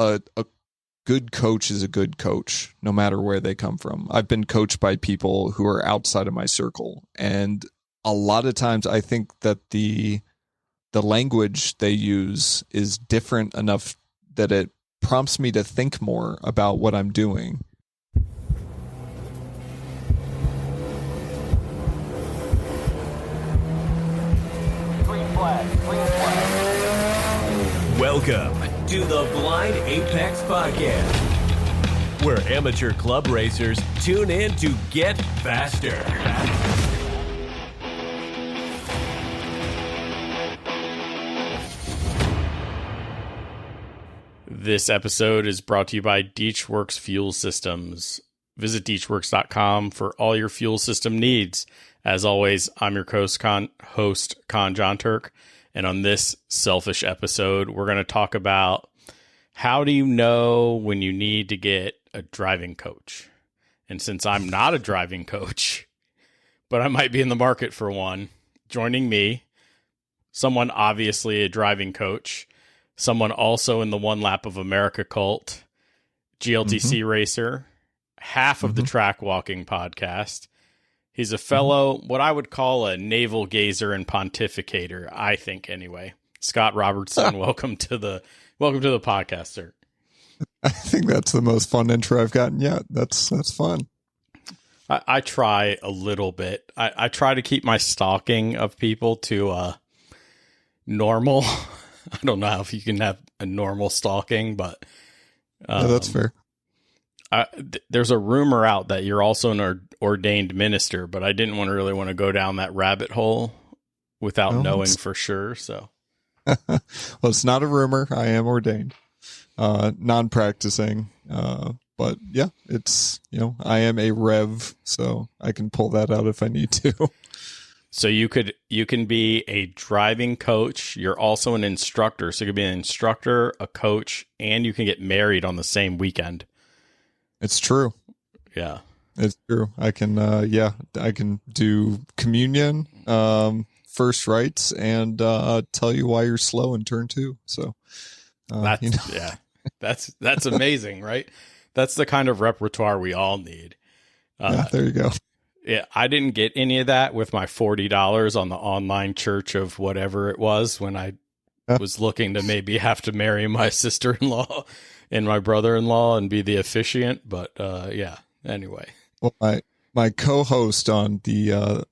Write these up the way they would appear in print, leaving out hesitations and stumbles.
a good coach is a good coach, no matter where they come from. I've been coached by people who are outside of my circle, and a lot of times I think that the language they use is different enough that it prompts me to think more about what I'm doing. Green flag. Welcome to the Blind Apex Podcast, where amateur club racers tune in to get faster. This episode is brought to you by Deechworks Fuel Systems. Visit deechworks.com for all your fuel system needs. As always, I'm your host, Con John Turk. And on this selfish episode, we're going to talk about how do you know when you need to get a driving coach? And since I'm not a driving coach, but I might be in the market for one, joining me, someone obviously a driving coach, someone also in the One Lap of America cult, GLTC racer, half of the Track Walking podcast. He's a fellow, what I would call a navel gazer and pontificator, I think anyway. Scott Robertson, welcome to the podcast, sir. I think that's the most fun intro I've gotten yet. That's fun. I try a little bit. I try to keep my stalking of people to normal. I don't know if you can have a normal stalking, but yeah, that's fair. There's a rumor out that you're also an ordained minister, but I didn't really want to go down that rabbit hole without knowing for sure. So, well, it's not a rumor. I am ordained, non-practicing, but yeah, it's, I am a rev, so I can pull that out if I need to. So you can be a driving coach. You're also an instructor. So you could be an instructor, a coach, and you can get married on the same weekend. It's true. Yeah, it's true. I can, I can do communion, first rites, and tell you why you're slow in turn 2. So that's amazing, right? That's the kind of repertoire we all need. Yeah, there you go. Yeah, I didn't get any of that with my $40 on the online church of whatever it was when I was looking to maybe have to marry my sister-in-law and my brother-in-law and be the officiant. But yeah, anyway. Well, my co-host on the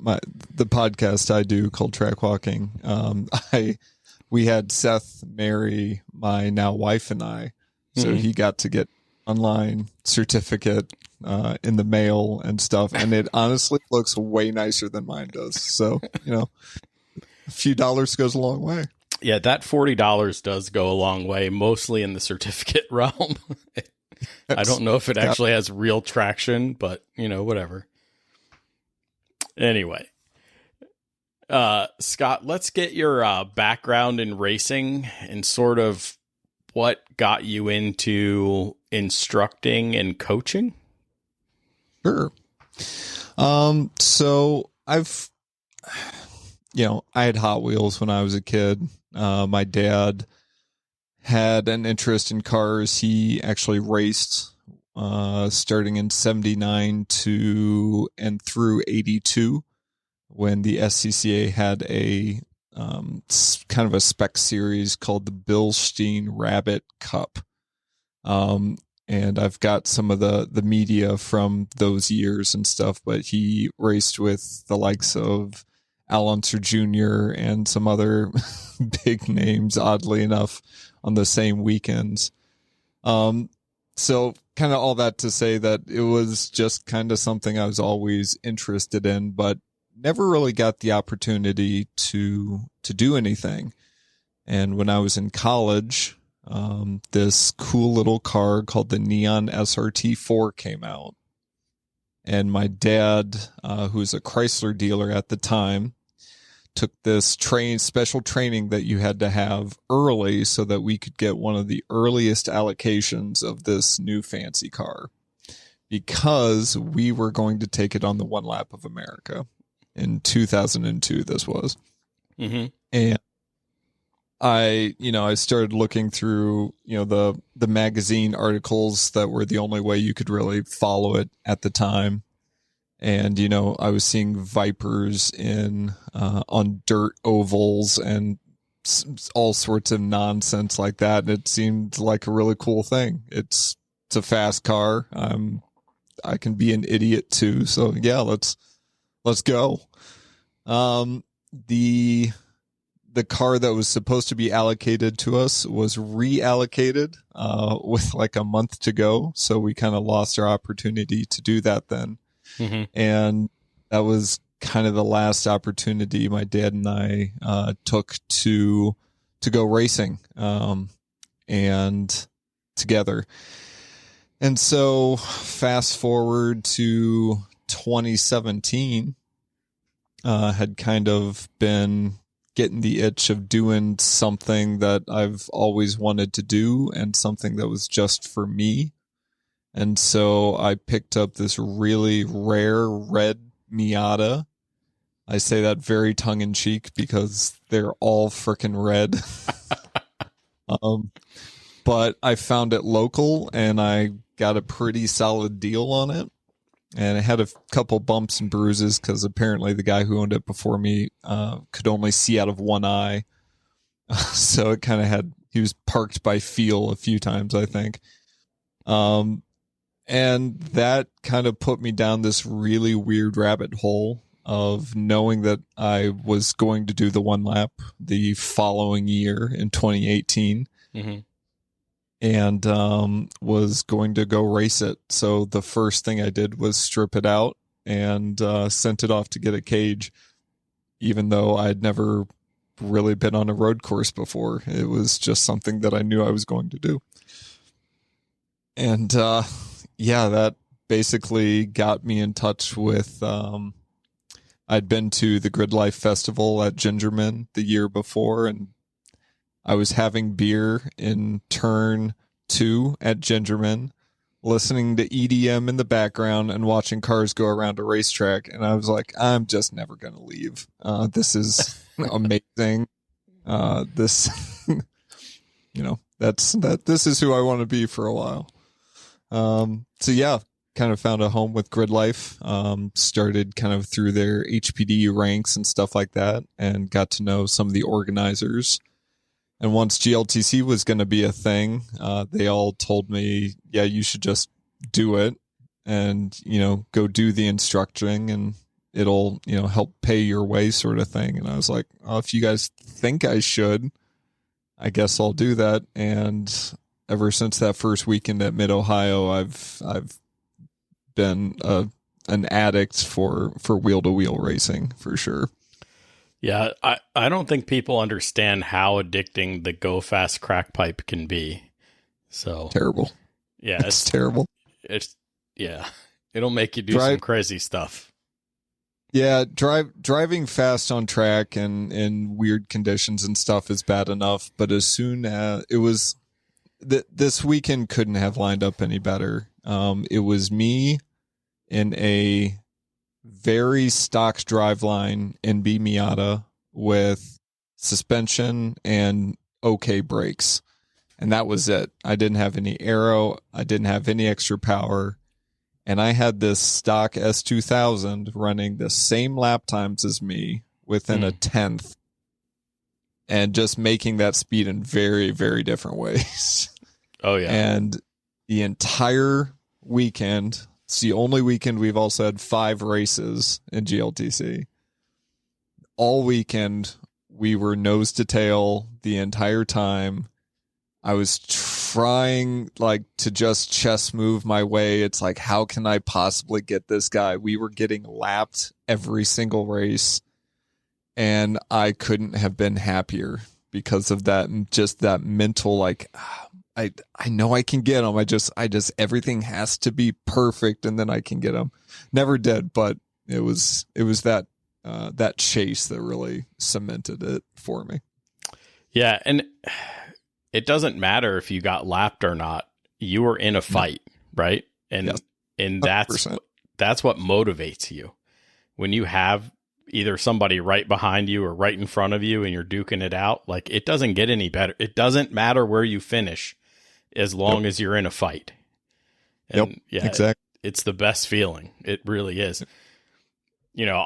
podcast I do called Track Walking, we had Seth marry my now wife and I, so he got to get online certificate in the mail and stuff, and it honestly looks way nicer than mine does. So a few dollars goes a long way. Yeah, that $40 does go a long way, mostly in the certificate realm. I don't know if it actually has real traction, but whatever. Anyway, Scott, let's get your background in racing and sort of what got you into instructing and coaching. Sure. So I've, I had Hot Wheels when I was a kid. My dad had an interest in cars. He actually raced, starting in 79 and through 82 when the SCCA had a, kind of a spec series called the Bilstein Rabbit Cup. And I've got some of the media from those years and stuff, but he raced with the likes of Al Unser Jr. and some other big names, oddly enough, on the same weekends. So kind of all that to say that it was just kind of something I was always interested in, but never really got the opportunity to do anything. And when I was in college, this cool little car called the Neon SRT4 came out. And my dad, who was a Chrysler dealer at the time, took this special training that you had to have early so that we could get one of the earliest allocations of this new fancy car, because we were going to take it on the One Lap of America in 2002. This was. Mm-hmm. And I started looking through, the magazine articles that were the only way you could really follow it at the time. And, I was seeing Vipers on dirt ovals and all sorts of nonsense like that. And it seemed like a really cool thing. It's a fast car. I can be an idiot too. So yeah, let's go. The car that was supposed to be allocated to us was reallocated, with like a month to go. So we kind of lost our opportunity to do that then. Mm-hmm. And that was kind of the last opportunity my dad and I took to go racing, and together. And so fast forward to 2017, had kind of been getting the itch of doing something that I've always wanted to do and something that was just for me. And so I picked up this really rare red Miata. I say that very tongue in cheek because they're all freaking red. But I found it local and I got a pretty solid deal on it. And it had a couple bumps and bruises because apparently the guy who owned it before me could only see out of one eye. So it kind of he was parked by feel a few times, I think. And that kind of put me down this really weird rabbit hole of knowing that I was going to do the one lap the following year in 2018. Mm-hmm. And was going to go race it. So the first thing I did was strip it out and sent it off to get a cage, even though I'd never really been on a road course before. It was just something that I knew I was going to do. And that basically got me in touch with, I'd been to the Grid Life Festival at Gingerman the year before, and I was having beer in turn 2 at Gingerman, listening to EDM in the background and watching cars go around a racetrack. And I was like, I'm just never going to leave. This is amazing. This, this is who I want to be for a while. So yeah, kind of found a home with Grid Life, started kind of through their HPD ranks and stuff like that, and got to know some of the organizers. And once GLTC was going to be a thing, they all told me, yeah, you should just do it and, go do the instructing and it'll, help pay your way sort of thing. And I was like, oh, if you guys think I should, I guess I'll do that. And ever since that first weekend at Mid-Ohio, I've been an addict for wheel-to-wheel racing for sure. Yeah, I don't think people understand how addicting the Go Fast crack pipe can be. So terrible. Yeah, it's terrible. It'll make you do some crazy stuff. Yeah, driving fast on track and in weird conditions and stuff is bad enough. But as soon as it was, this weekend couldn't have lined up any better. It was me in a very stock driveline NB Miata with suspension and okay brakes. And that was it. I didn't have any aero. I didn't have any extra power. And I had this stock S2000 running the same lap times as me within a tenth and just making that speed in very, very different ways. Oh, yeah. And the entire weekend, it's the only weekend we've also had 5 races in GLTC. All weekend, we were nose to tail the entire time. I was trying to just chess move my way. It's like, how can I possibly get this guy? We were getting lapped every single race, and I couldn't have been happier because of that. And just that mental, I know I can get him. I just everything has to be perfect, and then I can get him. Never did, but it was that chase that really cemented it for me. Yeah, and it doesn't matter if you got lapped or not. You were in a fight, right? And yes, and that's what motivates you. When you have either somebody right behind you or right in front of you and you're duking it out, like it doesn't get any better. It doesn't matter where you finish as long as you're in a fight. And exactly. It's the best feeling. It really is. You know,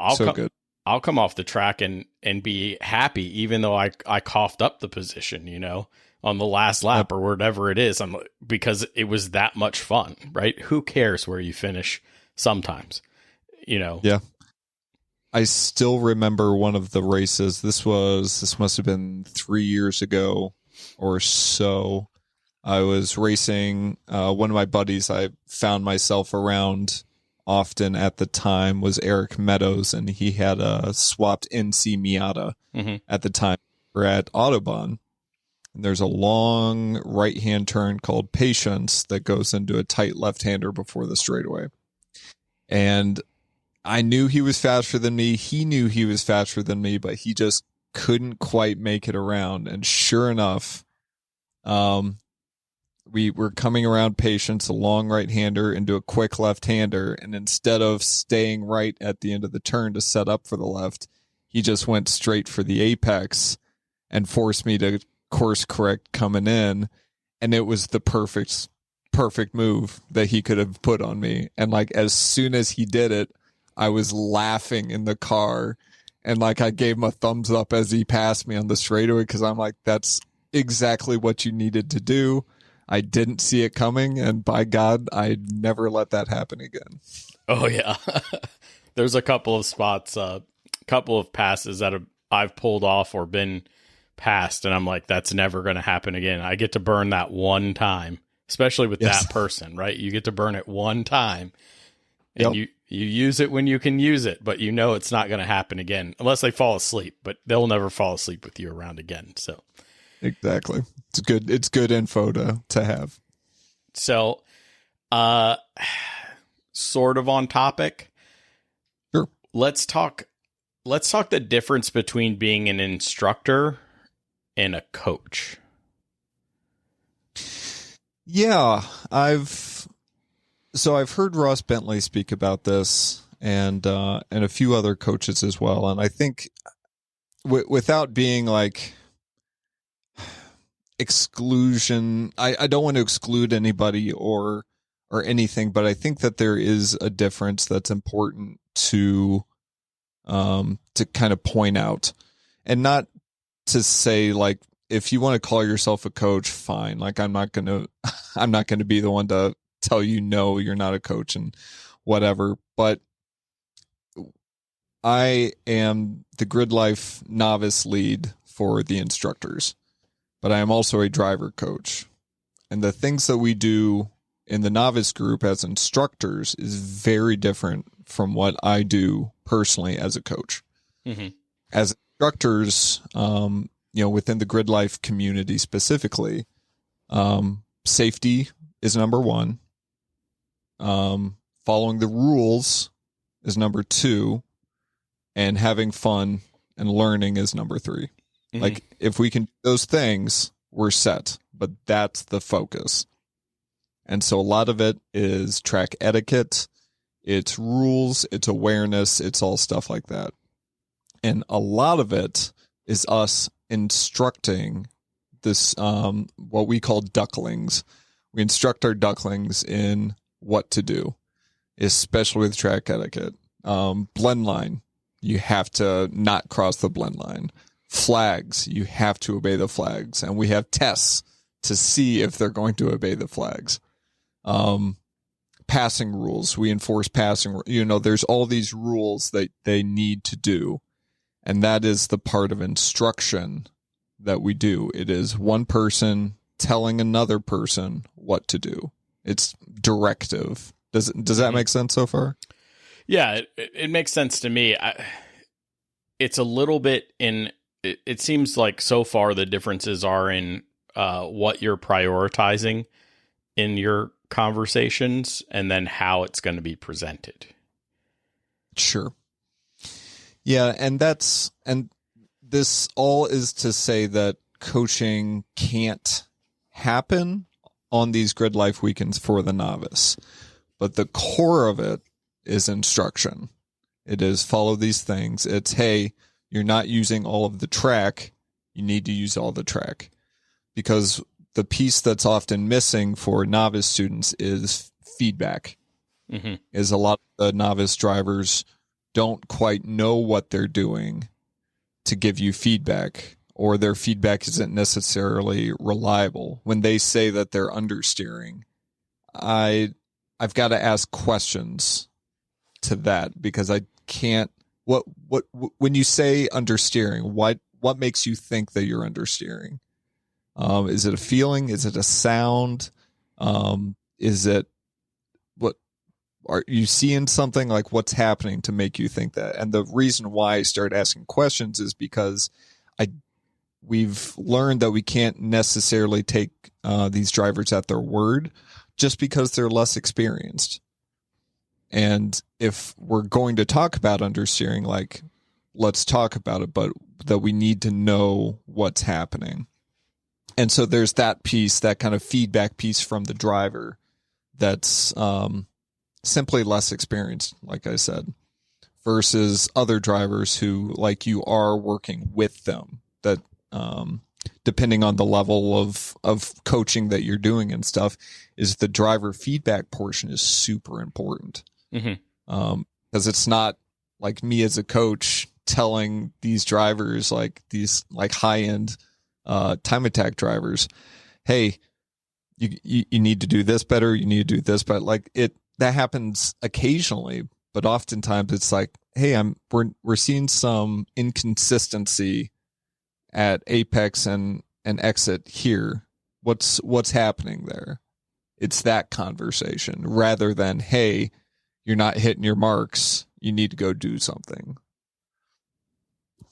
I'll come off the track and be happy, even though I coughed up the position, you know, on the last lap or whatever it is. Because it was that much fun, right? Who cares where you finish sometimes, you know? Yeah. I still remember one of the races. This must have been 3 years ago or so. I was racing one of my buddies I found myself around often at the time was Eric Meadows, and he had a swapped NC Miata at the time. We're at Autobahn, and there's a long right-hand turn called Patience that goes into a tight left-hander before the straightaway. And I knew he was faster than me. He knew he was faster than me, but he just couldn't quite make it around. And sure enough, we were coming around Patience, a long right-hander, into a quick left-hander, and instead of staying right at the end of the turn to set up for the left, he just went straight for the apex and forced me to course correct coming in, and it was the perfect move that he could have put on me. And like as soon as he did it, I was laughing in the car, and like I gave him a thumbs up as he passed me on the straightaway, because I'm like, that's exactly what you needed to do. I didn't see it coming, and by God, I'd never let that happen again. Oh, yeah. There's a couple of spots, couple of passes that I've pulled off or been passed, and I'm like, that's never going to happen again. I get to burn that one time, especially with that person, right? You get to burn it one time, and you use it when you can use it, but you know it's not going to happen again unless they fall asleep, but they'll never fall asleep with you around again, so... Exactly. It's good info to have. So, sort of on topic. Sure. Let's talk the difference between being an instructor and a coach. Yeah, I've heard Ross Bentley speak about this, and a few other coaches as well. And I think without being like exclusion, I don't want to exclude anybody or anything, but I think that there is a difference that's important to kind of point out, and not to say like, if you want to call yourself a coach, fine. Like I'm not going to be the one to tell you, no, you're not a coach and whatever. But I am the Grid Life novice lead for the instructors, but I am also a driver coach. And the things that we do in the novice group as instructors is very different from what I do personally as a coach. Mm-hmm. As instructors, within the Grid Life community specifically, safety is number one. Following the rules is number two, and having fun and learning is number three. Mm-hmm. Like if we can do those things, we're set, but that's the focus. And so a lot of it is track etiquette, it's rules, it's awareness, it's all stuff like that. And a lot of it is us instructing this, what we call ducklings. We instruct our ducklings in what to do, especially with track etiquette. Blend line, you have to not cross the blend line. Flags, you have to obey the flags. And we have tests to see if they're going to obey the flags. Passing rules, we enforce passing. There's all these rules that they need to do. And that is the part of instruction that we do. It is one person telling another person what to do. It's directive. Does that make sense so far? Yeah, it makes sense to me. It's a little bit it seems like so far the differences are in what you're prioritizing in your conversations and then how it's going to be presented. Sure. Yeah, and this all is to say that coaching can't happen on these Grid Life weekends for the novice. But the core of it is instruction. It is follow these things. It's, hey, you're not using all of the track. You need to use all the track. Because the piece that's often missing for novice students is feedback. Mm-hmm. Is a lot of the novice drivers don't quite know what they're doing to give you feedback, or their feedback isn't necessarily reliable. When they say that they're understeering, I've got to ask questions to that, because I can't. What when you say understeering, what makes you think that you're understeering? Is it a feeling? Is it a sound? Is it what? Are you seeing something? Like, what's happening to make you think that? And the reason why I start asking questions is because we've learned that we can't necessarily take these drivers at their word just because they're less experienced. And if we're going to talk about understeering, like, let's talk about it, but that we need to know what's happening. And so there's that piece, that kind of feedback piece from the driver that's simply less experienced, like I said, versus other drivers who, like you, are working with them. That depending on the level of coaching that you're doing and stuff, is the driver feedback portion is super important. Mm-hmm. Because it's not like me as a coach telling these drivers, like these like high-end time attack drivers, hey, you need to do this better, you need to do this, but like that happens occasionally, but oftentimes it's like, hey, we're seeing some inconsistency at apex and exit here. What's happening there? It's that conversation rather than, hey, you're not hitting your marks, you need to go do something.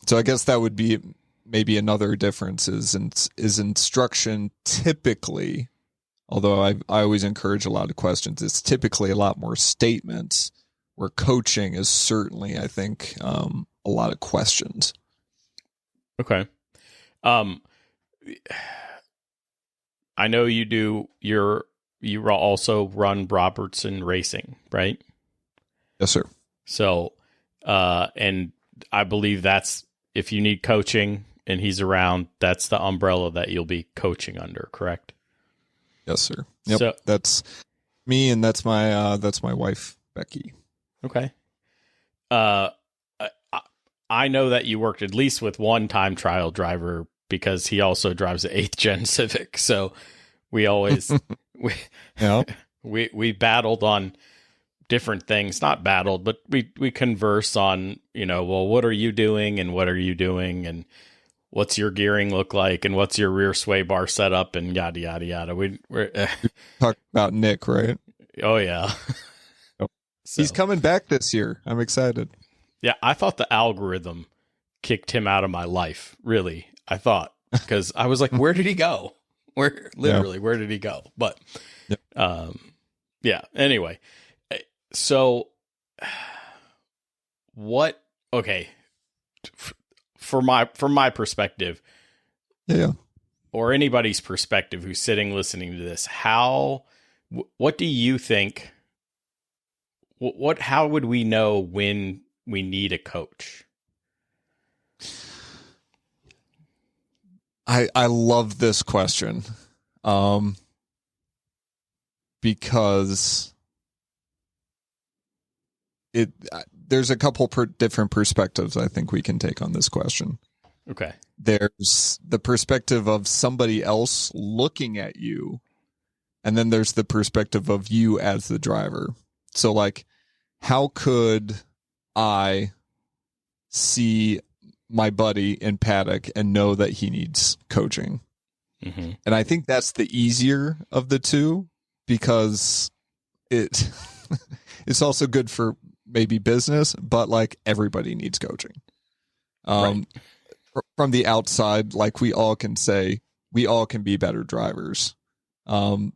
So I guess that would be maybe another difference is instruction typically, although I always encourage a lot of questions, it's typically a lot more statements, where coaching is certainly, I think, a lot of questions. Okay. I know you also run Robertson Racing, right? Yes, sir. So, and I believe that's, if you need coaching and he's around, that's the umbrella that you'll be coaching under, correct? Yes, sir. Yep. So, that's me, and that's my wife, Becky. Okay. I know that you worked at least with one time trial driver, because he also drives an 8th gen Civic. So we always we battled on different things, not battled, but we converse on, well, what are you doing and what are you doing and what's your gearing look like and what's your rear sway bar setup and yada yada yada. We're talking about Nick, right? Oh yeah. So, he's coming back this year. I'm excited. Yeah, I thought the algorithm kicked him out of my life. Really, I thought, because I was like, where did he go? Where did he go? But, yeah. Anyway, so what? Okay, from my perspective, or anybody's perspective who's sitting listening to this, what do you think? How would we know when we need a coach? I love this question, because there's a couple different perspectives I think we can take on this question. Okay. There's the perspective of somebody else looking at you, and then there's the perspective of you as the driver. So, like, how could I see my buddy in paddock and know that he needs coaching? Mm-hmm. And I think that's the easier of the two, because it's also good for maybe business, but like everybody needs coaching. Right. From the outside, like we all can say we all can be better drivers. And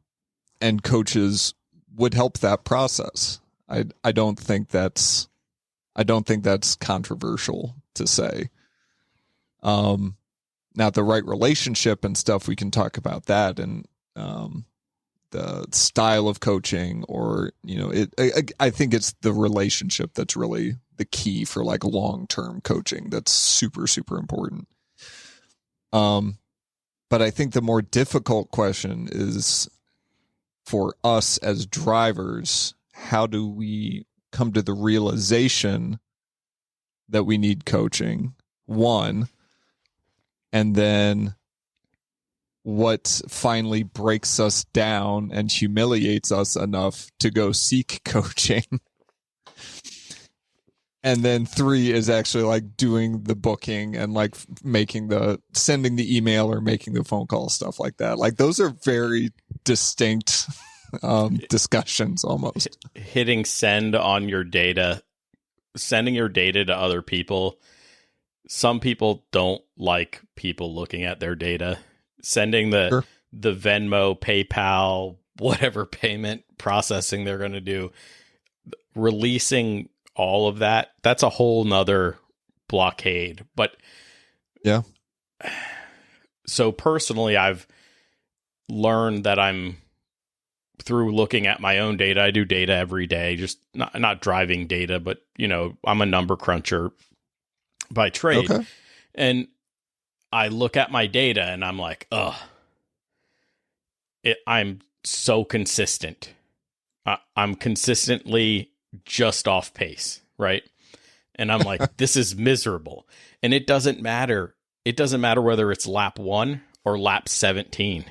coaches would help that process. I don't think that's controversial to say. Now the right relationship and stuff, we can talk about that, and the style of coaching, or I think it's the relationship that's really the key for like long-term coaching. That's super, super important. But I think the more difficult question is for us as drivers, how do we come to the realization that we need coaching? One, and then what finally breaks us down and humiliates us enough to go seek coaching. And then 3 is actually like doing the booking and like sending the email or making the phone call, stuff like that. Like those are very distinct discussions almost. Hitting send on your data, sending your data to other people. Some people don't like people looking at their data. Sending the Venmo, PayPal, whatever payment processing they're going to do, releasing all of that, that's a whole nother blockade. But yeah. So personally, I've learned that through looking at my own data, I do data every day, just not driving data, but I'm a number cruncher by trade. Okay. And I look at my data and I'm like, I'm so consistent. I'm consistently just off pace, right? And I'm like, this is miserable. And it doesn't matter. It doesn't matter whether it's lap 1 or lap 17.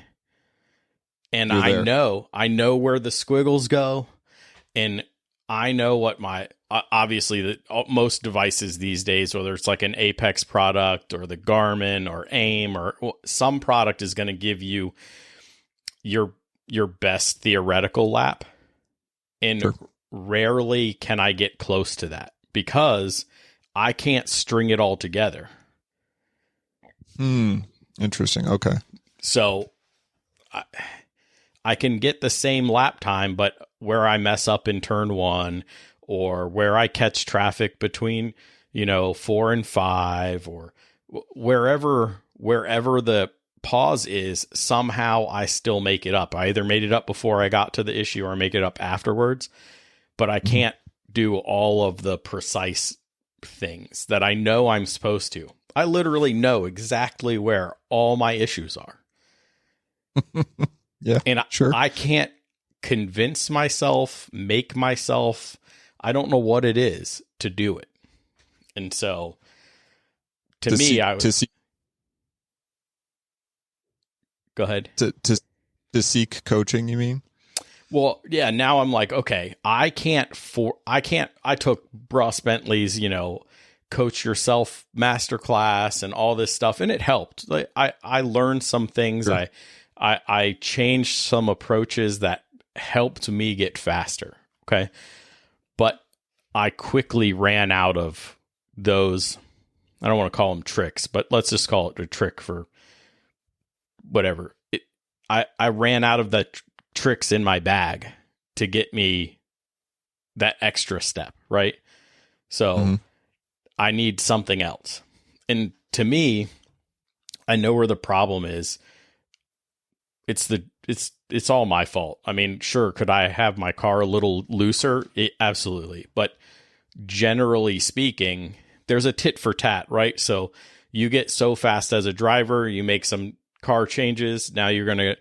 And I know where the squiggles go. And I know what obviously most devices these days, whether it's like an Apex product or the Garmin or AIM or some product, is going to give you your best theoretical lap. And rarely can I get close to that because I can't string it all together. Interesting. Okay. So I can get the same lap time, but where I mess up in turn 1 or where I catch traffic between, 4 and 5 or wherever the pause is, somehow I still make it up. I either made it up before I got to the issue or I make it up afterwards, but I can't do all of the precise things that I know I'm supposed to. I literally know exactly where all my issues are. Yeah, and sure. I can't convince myself, make myself, I don't know what it is to do it. And so to me, go ahead. To seek coaching, you mean? Well, yeah, now I'm like, okay, I took Ross Bentley's, coach yourself masterclass and all this stuff, and it helped. Like I learned some things. Sure. I changed some approaches that helped me get faster. Okay. But I quickly ran out of those. I don't want to call them tricks, but let's just call it a trick for whatever. I ran out of the tricks in my bag to get me that extra step. Right. So I need something else. And to me, I know where the problem is. It's all my fault. I mean, sure, could I have my car a little looser? Absolutely. But generally speaking, there's a tit for tat, right? So you get so fast as a driver, you make some car changes. Now you're going to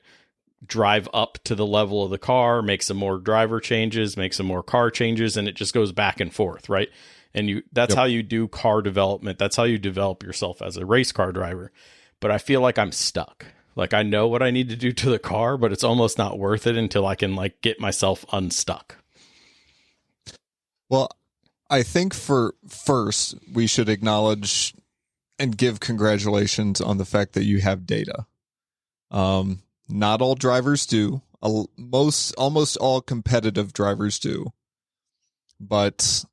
drive up to the level of the car, make some more driver changes, make some more car changes, and it just goes back and forth, right? And that's how you do car development. That's how you develop yourself as a race car driver. But I feel like I'm stuck. Like I know what I need to do to the car, but it's almost not worth it until I can like get myself unstuck. Well, I think first we should acknowledge and give congratulations on the fact that you have data. Not all drivers do. Almost all competitive drivers do. But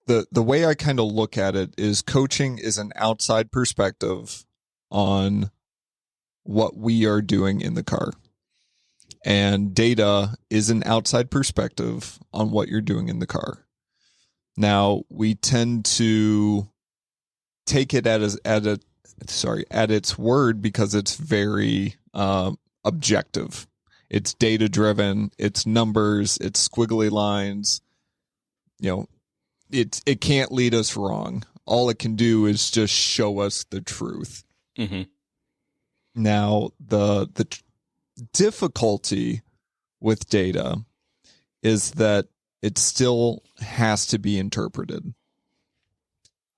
the way I kind of look at it is coaching is an outside perspective on what we are doing in the car. And data is an outside perspective on what you're doing in the car. Now, we tend to take it at its word because it's very objective. It's data driven, it's numbers, it's squiggly lines. it can't lead us wrong. All it can do is just show us the truth. Mm-hmm. Now, the difficulty with data is that it still has to be interpreted.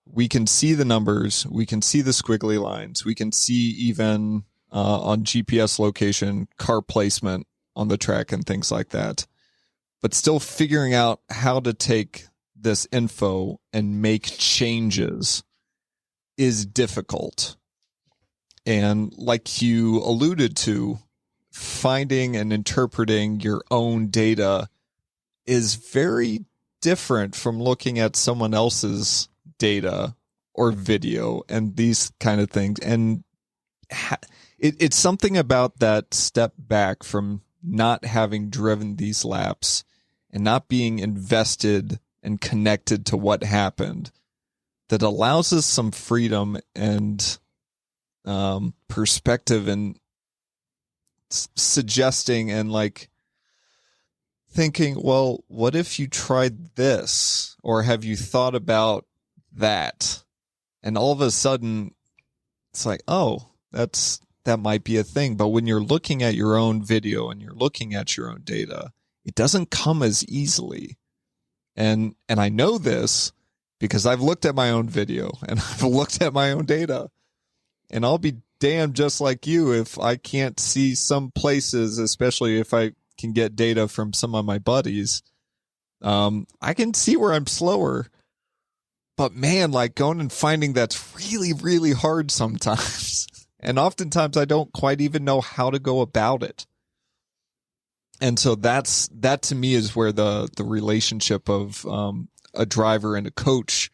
We can see the numbers, we can see the squiggly lines, we can see even on GPS location, car placement on the track and things like that. But still figuring out how to take this info and make changes is difficult. And like you alluded to, finding and interpreting your own data is very different from looking at someone else's data or video and these kind of things. And it's something about that step back from not having driven these laps and not being invested and connected to what happened that allows us some freedom and perspective and suggesting and like thinking, well, what if you tried this? Or have you thought about that? And all of a sudden it's like, oh, that might be a thing. But when you're looking at your own video and you're looking at your own data, it doesn't come as easily. And I know this because I've looked at my own video and I've looked at my own data, and I'll be damned just like you if I can't see some places, especially if I can get data from some of my buddies. I can see where I'm slower, but man, like going and finding that's really, really hard sometimes. And oftentimes I don't quite even know how to go about it. And so that to me is where the relationship of a driver and a coach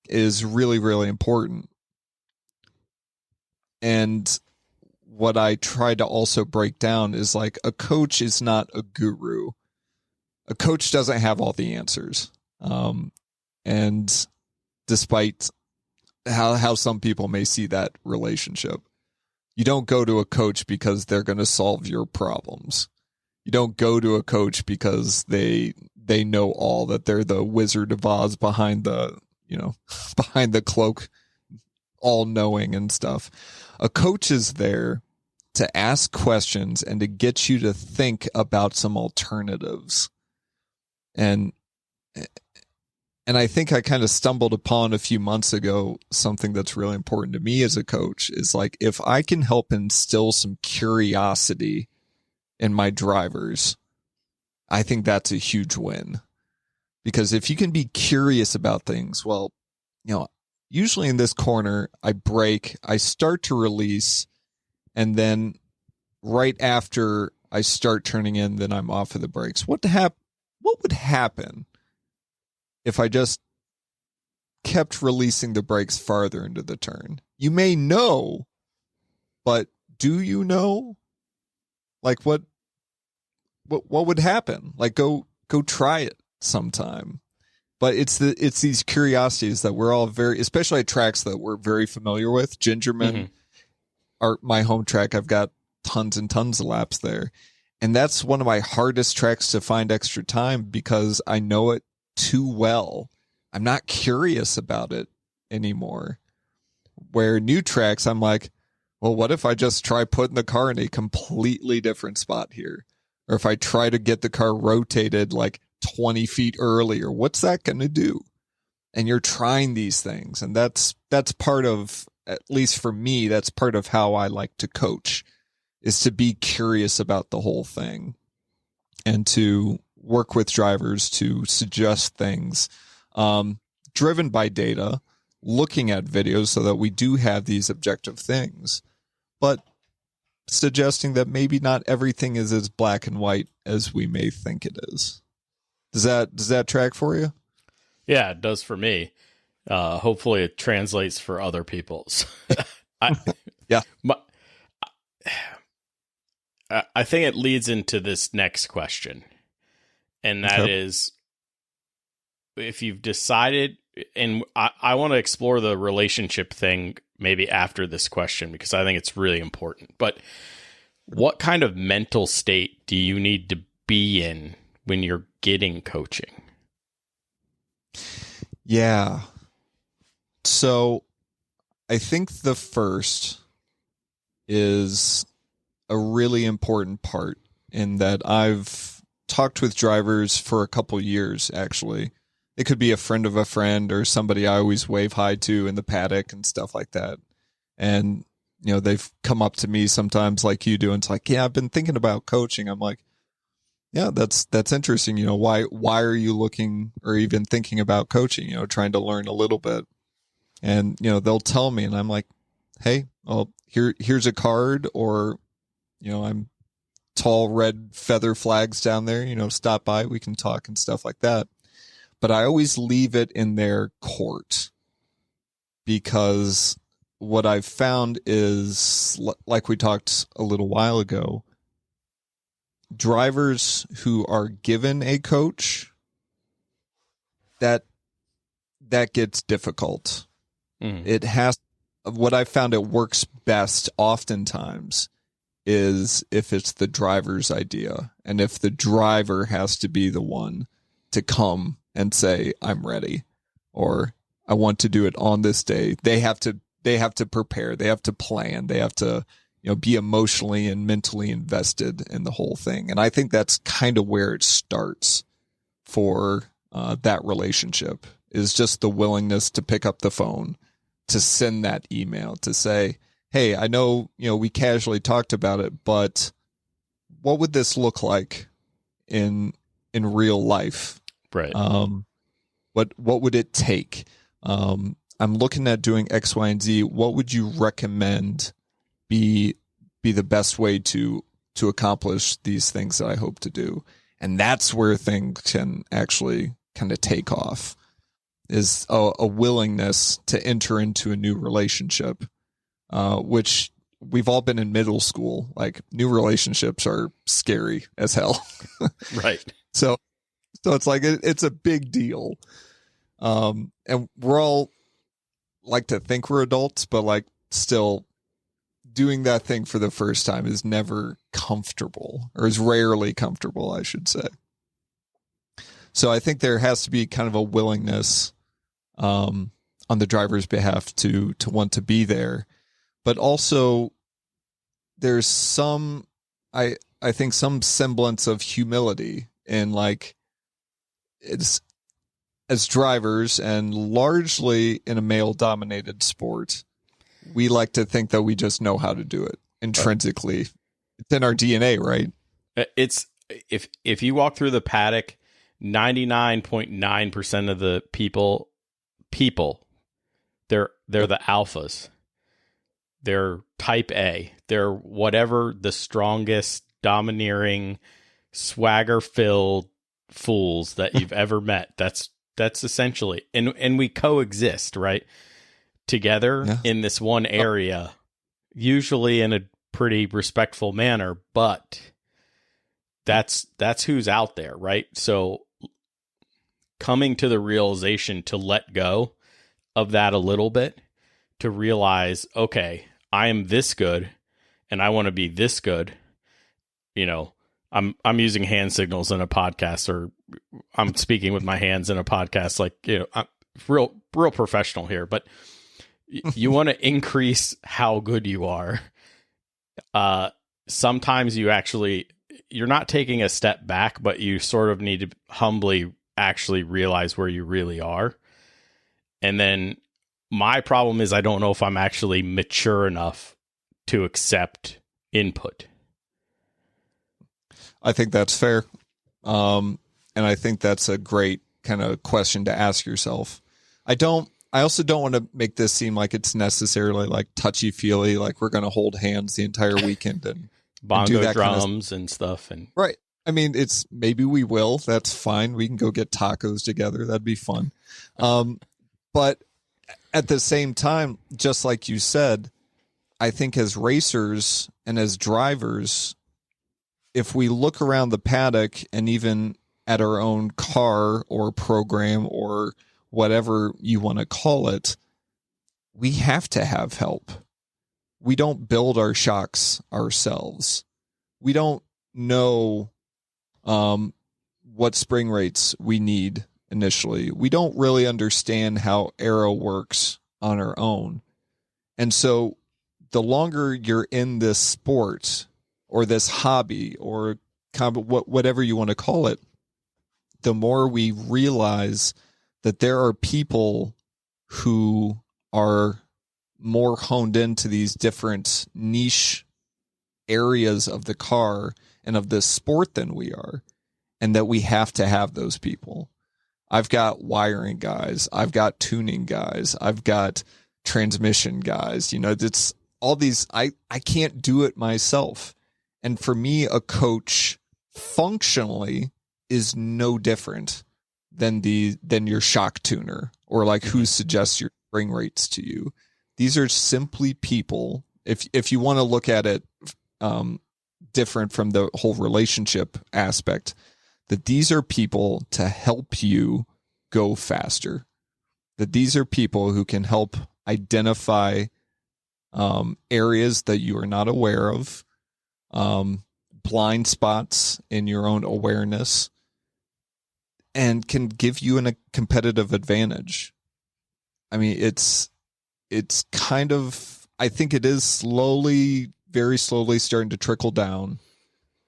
is really, really important. And what I try to also break down is like a coach is not a guru. A coach doesn't have all the answers. And despite how some people may see that relationship, you don't go to a coach because they're going to solve your problems. You don't go to a coach because they know all, that they're the Wizard of Oz behind the cloak, all knowing and stuff. A coach is there to ask questions and to get you to think about some alternatives. And I think I kind of stumbled upon a few months ago something that's really important to me as a coach is like, if I can help instill some curiosity in my drivers, I think that's a huge win. Because if you can be curious about things, well, usually in this corner, I brake, I start to release, and then right after I start turning in, then I'm off of the brakes. What would happen if I just kept releasing the brakes farther into the turn? You may know, but do you know? Like what would happen? Like go try it sometime. But it's these curiosities that we're all especially at tracks that we're very familiar with. Gingerman are my home track. I've got tons and tons of laps there. And that's one of my hardest tracks to find extra time because I know it too well. I'm not curious about it anymore. Where new tracks, I'm like, well, what if I just try putting the car in a completely different spot here? Or if I try to get the car rotated like 20 feet earlier, what's that going to do? And you're trying these things. And that's part of, at least for me, that's part of how I like to coach, is to be curious about the whole thing and to work with drivers to suggest things driven by data, looking at videos so that we do have these objective things, but suggesting that maybe not everything is as black and white as we may think it is. Does that track for you? Yeah, it does for me. Hopefully it translates for other people's. Yeah. I think it leads into this next question. And that is, if you've decided, and I want to explore the relationship thing maybe after this question, because I think it's really important. But what kind of mental state do you need to be in when you're getting coaching? Yeah. So I think the first is a really important part in that I've talked with drivers for a couple years, actually. It could be a friend of a friend or somebody I always wave hi to in the paddock and stuff like that. And, you know, they've come up to me sometimes like you do, and it's like, yeah, I've been thinking about coaching. I'm like, yeah, that's interesting. You know, why are you looking or even thinking about coaching, you know, trying to learn a little bit? And, you know, they'll tell me, and I'm like, hey, well, here's a card, or, you know, I'm tall red feather flags down there, you know, stop by, we can talk and stuff like that. But I always leave it in their court, because what I've found is, like we talked a little while ago, drivers who are given a coach, that gets difficult. It has, what I found it works best oftentimes is if it's the driver's idea, and if the driver has to be the one to come and say, I'm ready, or I want to do it on this day. They have to prepare, they have to plan, they have to, you know, be emotionally and mentally invested in the whole thing. And I think that's kind of where it starts for that relationship, is just the willingness to pick up the phone, to send that email, to say, hey, I know, you know, we casually talked about it, but what would this look like in real life? Right. What would it take? I'm looking at doing X, Y, and Z. What would you recommend be the best way to accomplish these things that I hope to do? And that's where things can actually kind of take off, is a willingness to enter into a new relationship, which we've all been in middle school. Like, new relationships are scary as hell. Right. So it's like, it's a big deal. And we're all like to think we're adults, but like, still doing that thing for the first time is never comfortable, or is rarely comfortable, I should say. So I think there has to be kind of a willingness on the driver's behalf to want to be there. But also there's some, I think, some semblance of humility in, like, it's, as drivers, and largely in a male dominated sport, we like to think that we just know how to do it intrinsically. It's in our DNA, right? It's, if you walk through the paddock, 99.9% of the people, they're the alphas. They're type A. They're whatever the strongest, domineering, swagger-filled fools that you've ever met. That's essentially, and we coexist, right, together in this one area, usually in a pretty respectful manner, but that's who's out there, right? So coming to the realization to let go of that a little bit, to realize, okay, I am this good and I want to be this good. You know, I'm using hand signals in a podcast, or I'm speaking with my hands in a podcast, like, you know, I'm real professional here, but you want to increase how good you are. Sometimes you're not taking a step back, but you sort of need to humbly actually realize where you really are. And then my problem is, I don't know if I'm actually mature enough to accept input. I think that's fair. And I think that's a great kind of question to ask yourself. I also don't want to make this seem like it's necessarily like touchy feely, like we're going to hold hands the entire weekend and bongo do that drums and stuff. And right. I mean, maybe we will. That's fine. We can go get tacos together. That'd be fun. But at the same time, just like you said, I think as racers and as drivers, if we look around the paddock and even at our own car or program or whatever you want to call it, we have to have help. We don't build our shocks ourselves. We don't know what spring rates we need initially. We don't really understand how aero works on our own. And so the longer you're in this sport or this hobby or whatever you want to call it, the more we realize that there are people who are more honed into these different niche areas of the car and of this sport than we are, and that we have to have those people. I've got wiring guys, I've got tuning guys, I've got transmission guys. It's all these. I can't do it myself. And for me, a coach functionally is no different than your shock tuner or like who suggests your spring rates to you. These are simply people. If you want to look at it different from the whole relationship aspect, that these are people to help you go faster. That these are people who can help identify areas that you are not aware of, blind spots in your own awareness, and can give you a competitive advantage. I mean, it's kind of, I think it is very slowly starting to trickle down.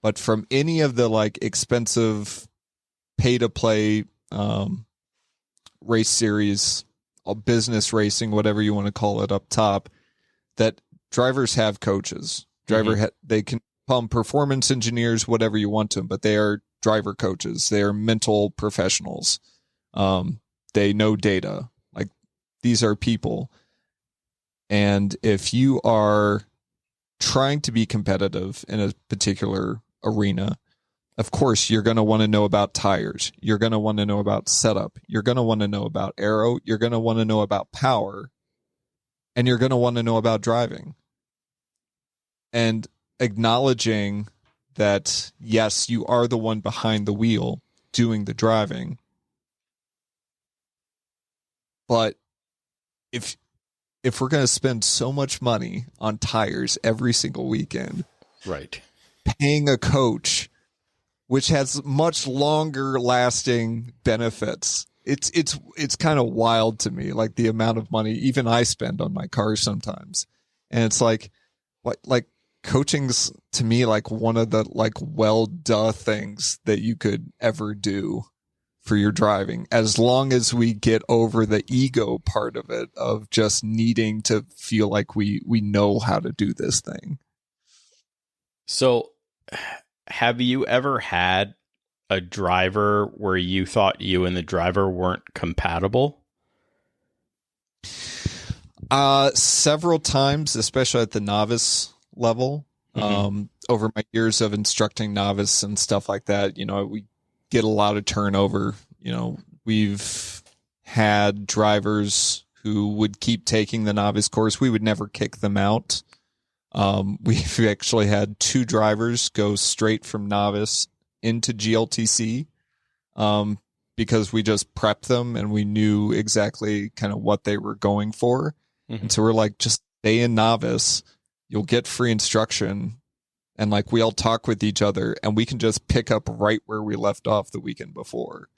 But from any of the like expensive pay to play race series, business racing, whatever you want to call it up top, that drivers have coaches. They can call them performance engineers, whatever you want to them, but they are driver coaches. They are mental professionals. They know data. Like, these are people. And if you are trying to be competitive in a particular arena, of course, you're going to want to know about tires. You're going to want to know about setup. You're going to want to know about aero. You're going to want to know about power. And you're going to want to know about driving. And acknowledging that, yes, you are the one behind the wheel doing the driving. But if we're going to spend so much money on tires every single weekend, right, paying a coach, which has much longer lasting benefits, it's kind of wild to me, like the amount of money even I spend on my cars sometimes. And it's like, what, like, coaching's to me like one of the like duh things that you could ever do for your driving, as long as we get over the ego part of it, of just needing to feel like we know how to do this thing. So have you ever had a driver where you thought you and the driver weren't compatible? Several times, especially at the novice level. Over my years of instructing novice and stuff like that, we get a lot of turnover. We've had drivers who would keep taking the novice course. We would never kick them out. We've actually had 2 drivers go straight from novice into GLTC because we just prepped them and we knew exactly kind of what they were going for. And so we're like, just stay in novice. You'll get free instruction. And like, we all talk with each other and we can just pick up right where we left off the weekend before.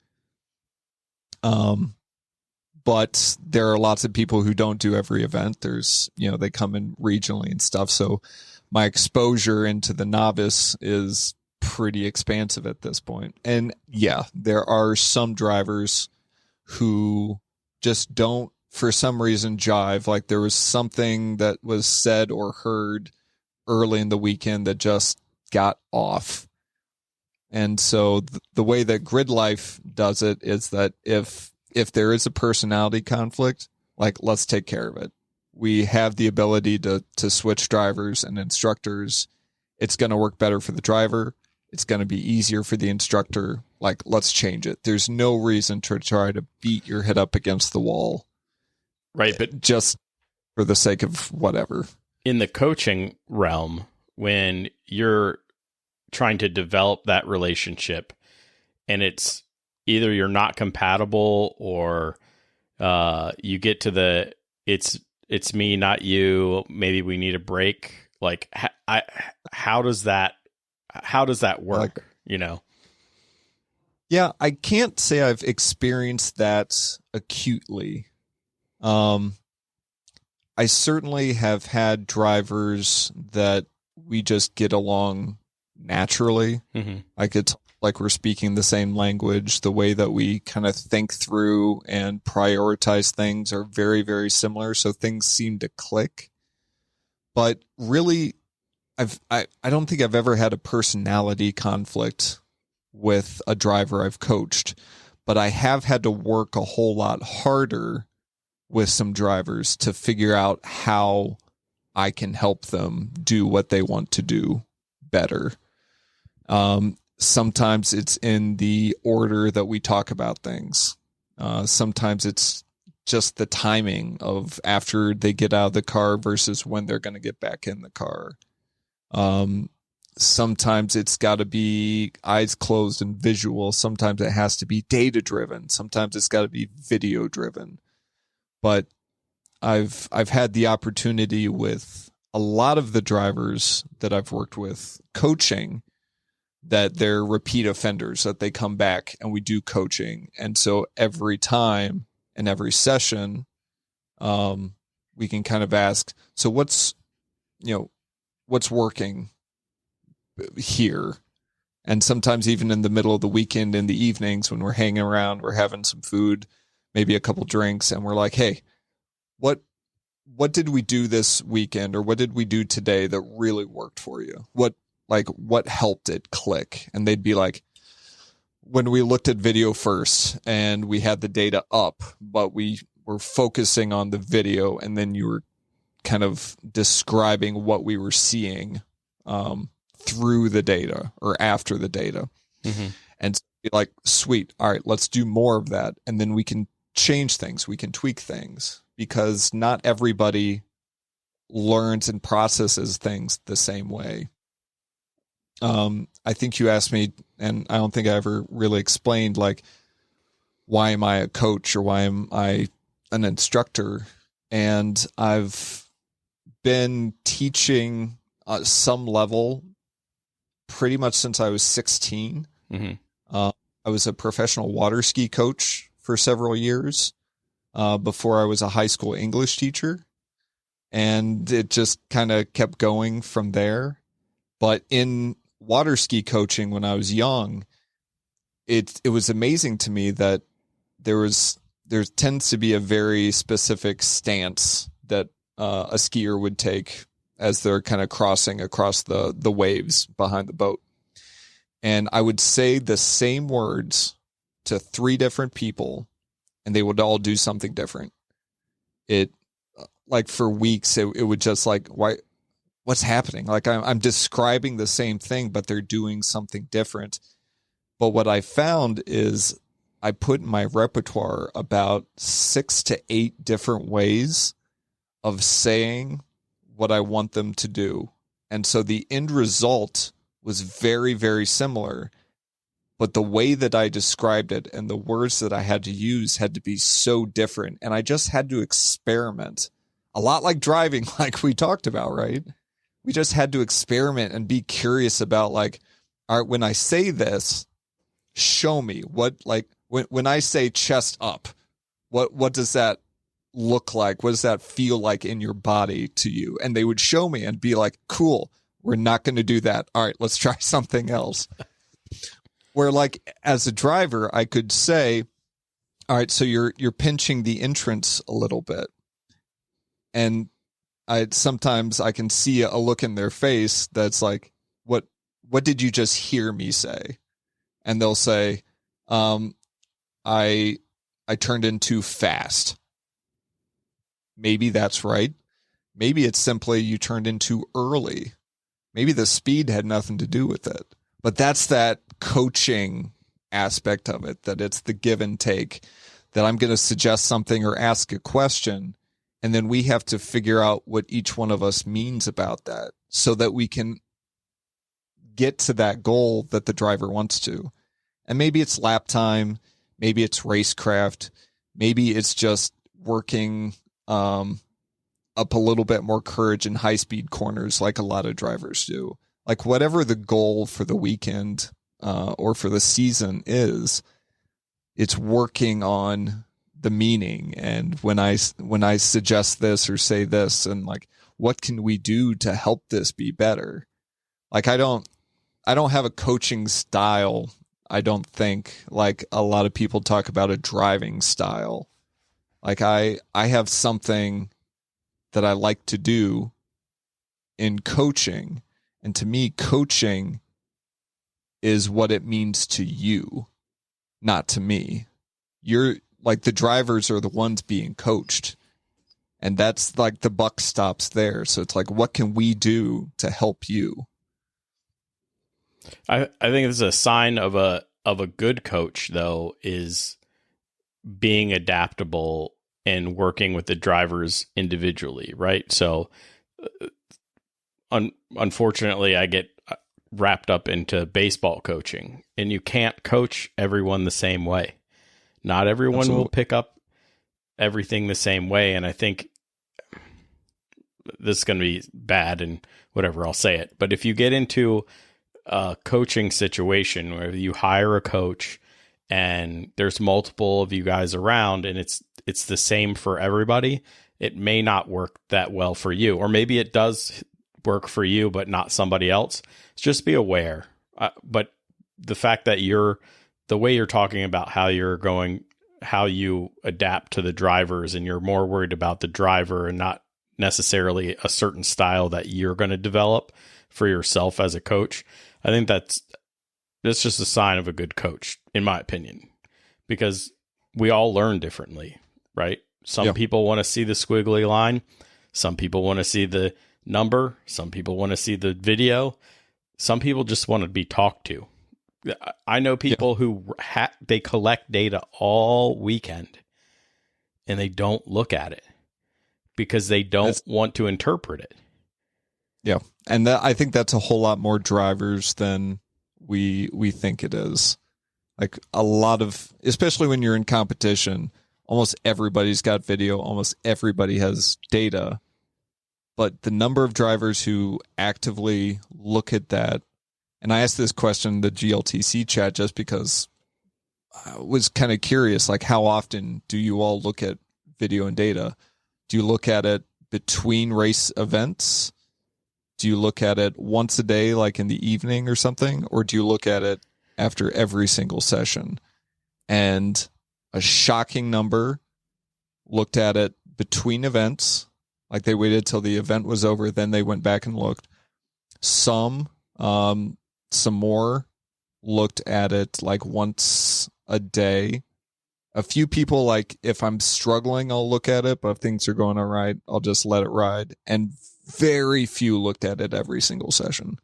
But there are lots of people who don't do every event. There's, they come in regionally and stuff. So my exposure into the novice is pretty expansive at this point. And yeah, there are some drivers who just don't, for some reason, jive. Like, there was something that was said or heard early in the weekend that just got off. And so the way that Grid Life does it is that if there is a personality conflict, like, let's take care of it. We have the ability to switch drivers and instructors. It's going to work better for the driver. It's going to be easier for the instructor. Like, let's change it. There's no reason to try to beat your head up against the wall. Right, but just for the sake of whatever. In the coaching realm, when you're trying to develop that relationship and it's either you're not compatible or you get to it's me, not you, maybe we need a break. Like, how does that work? Like, Yeah, I can't say I've experienced that acutely. I certainly have had drivers that we just get along naturally. Mm-hmm. Like it's like we're speaking the same language. The way that we kind of think through and prioritize things are very, very similar. So things seem to click. But really, I don't think I've ever had a personality conflict with a driver I've coached, but I have had to work a whole lot harder with some drivers to figure out how I can help them do what they want to do better. Sometimes it's in the order that we talk about things. Sometimes it's just the timing of after they get out of the car versus when they're going to get back in the car. Sometimes it's got to be eyes closed and visual. Sometimes it has to be data driven. Sometimes it's got to be video driven. But I've had the opportunity with a lot of the drivers that I've worked with coaching that they're repeat offenders, that they come back and we do coaching. And so every time and every session, we can kind of ask, so what's working here? And sometimes even in the middle of the weekend, in the evenings when we're hanging around, we're having some food, maybe a couple drinks, and we're like, hey, what did we do this weekend, or what did we do today that really worked for you? What helped it click? And they'd be like, when we looked at video first and we had the data up, but we were focusing on the video, and then you were kind of describing what we were seeing through the data or after the data. Mm-hmm. And so be like, sweet. All right, let's do more of that. And then we can change things. We can tweak things, because not everybody learns and processes things the same way. I think you asked me, and I don't think I ever really explained, like, why am I a coach or why am I an instructor? And I've been teaching some level pretty much since I was 16. Mm-hmm. I was a professional water ski coach for several years before I was a high school English teacher. And it just kind of kept going from there. But in water ski coaching when I was young, it was amazing to me that there tends to be a very specific stance that a skier would take as they're kind of crossing across the waves behind the boat. And I would say the same words to 3 different people, and they would all do something different. It, like, for weeks, it would just like, what's happening? Like, I'm describing the same thing, but they're doing something different. But what I found is I put in my repertoire about 6 to 8 different ways of saying what I want them to do. And so the end result was very, very similar, but the way that I described it and the words that I had to use had to be so different. And I just had to experiment, a lot like driving, like we talked about, right? We just had to experiment and be curious about, like, all right, when I say this, show me what, like, when I say chest up, what does that look like? What does that feel like in your body to you? And they would show me and be like, cool, we're not going to do that. All right, let's try something else. Where, like, as a driver, I could say, all right, so you're pinching the entrance a little bit. And sometimes I can see a look in their face that's like, what did you just hear me say? And they'll say, I turned in too fast. Maybe that's right. Maybe it's simply you turned in too early. Maybe the speed had nothing to do with it. But that's that coaching aspect of it, that it's the give and take, that I'm going to suggest something or ask a question, and then we have to figure out what each one of us means about that so that we can get to that goal that the driver wants to. And maybe it's lap time, maybe it's racecraft, maybe it's just working up a little bit more courage in high-speed corners like a lot of drivers do. Like, whatever the goal for the weekend, or for the season is, it's working on the meaning. And when I suggest this or say this, and like, what can we do to help this be better? Like, I don't have a coaching style. I don't think, like a lot of people talk about a driving style. Like I have something that I like to do in coaching. And to me, coaching is what it means to you, not to me. You're like, the drivers are the ones being coached. And that's like, the buck stops there. So it's like, what can we do to help you? I think this is a sign of a good coach, though, is being adaptable and working with the drivers individually, right? So unfortunately, I get wrapped up into baseball coaching, and you can't coach everyone the same way. Not everyone Absolutely. will pick up everything the same way. And I think this is going to be bad and whatever, I'll say it. But if you get into a coaching situation where you hire a coach and there's multiple of you guys around and it's the same for everybody, it may not work that well for you. Or maybe it does work for you, but not somebody else. Just be aware. But the fact that the way you're talking about how you adapt to the drivers, and you're more worried about the driver and not necessarily a certain style that you're going to develop for yourself as a coach. I think that's just a sign of a good coach, in my opinion, because we all learn differently, right? Some people want to see the squiggly line. Some people want to see the number. Some people want to see the video. Some people just want to be talked to. I know people who they collect data all weekend and they don't look at it because they don't want to interpret it. Yeah. And I think that's a whole lot more drivers than we think it is. Like a lot of, especially when you're in competition, almost everybody's got video, almost everybody has data. But the number of drivers who actively look at that, and I asked this question in the GLTC chat just because I was kind of curious, like, how often do you all look at video and data? Do you look at it between race events? Do you look at it once a day, like in the evening or something? Or do you look at it after every single session? And a shocking number looked at it between events. Like they waited till the event was over, then they went back and looked. Some more looked at it like once a day. A few people, like, if I'm struggling, I'll look at it, but if things are going all right, I'll just let it ride. And very few looked at it every single session.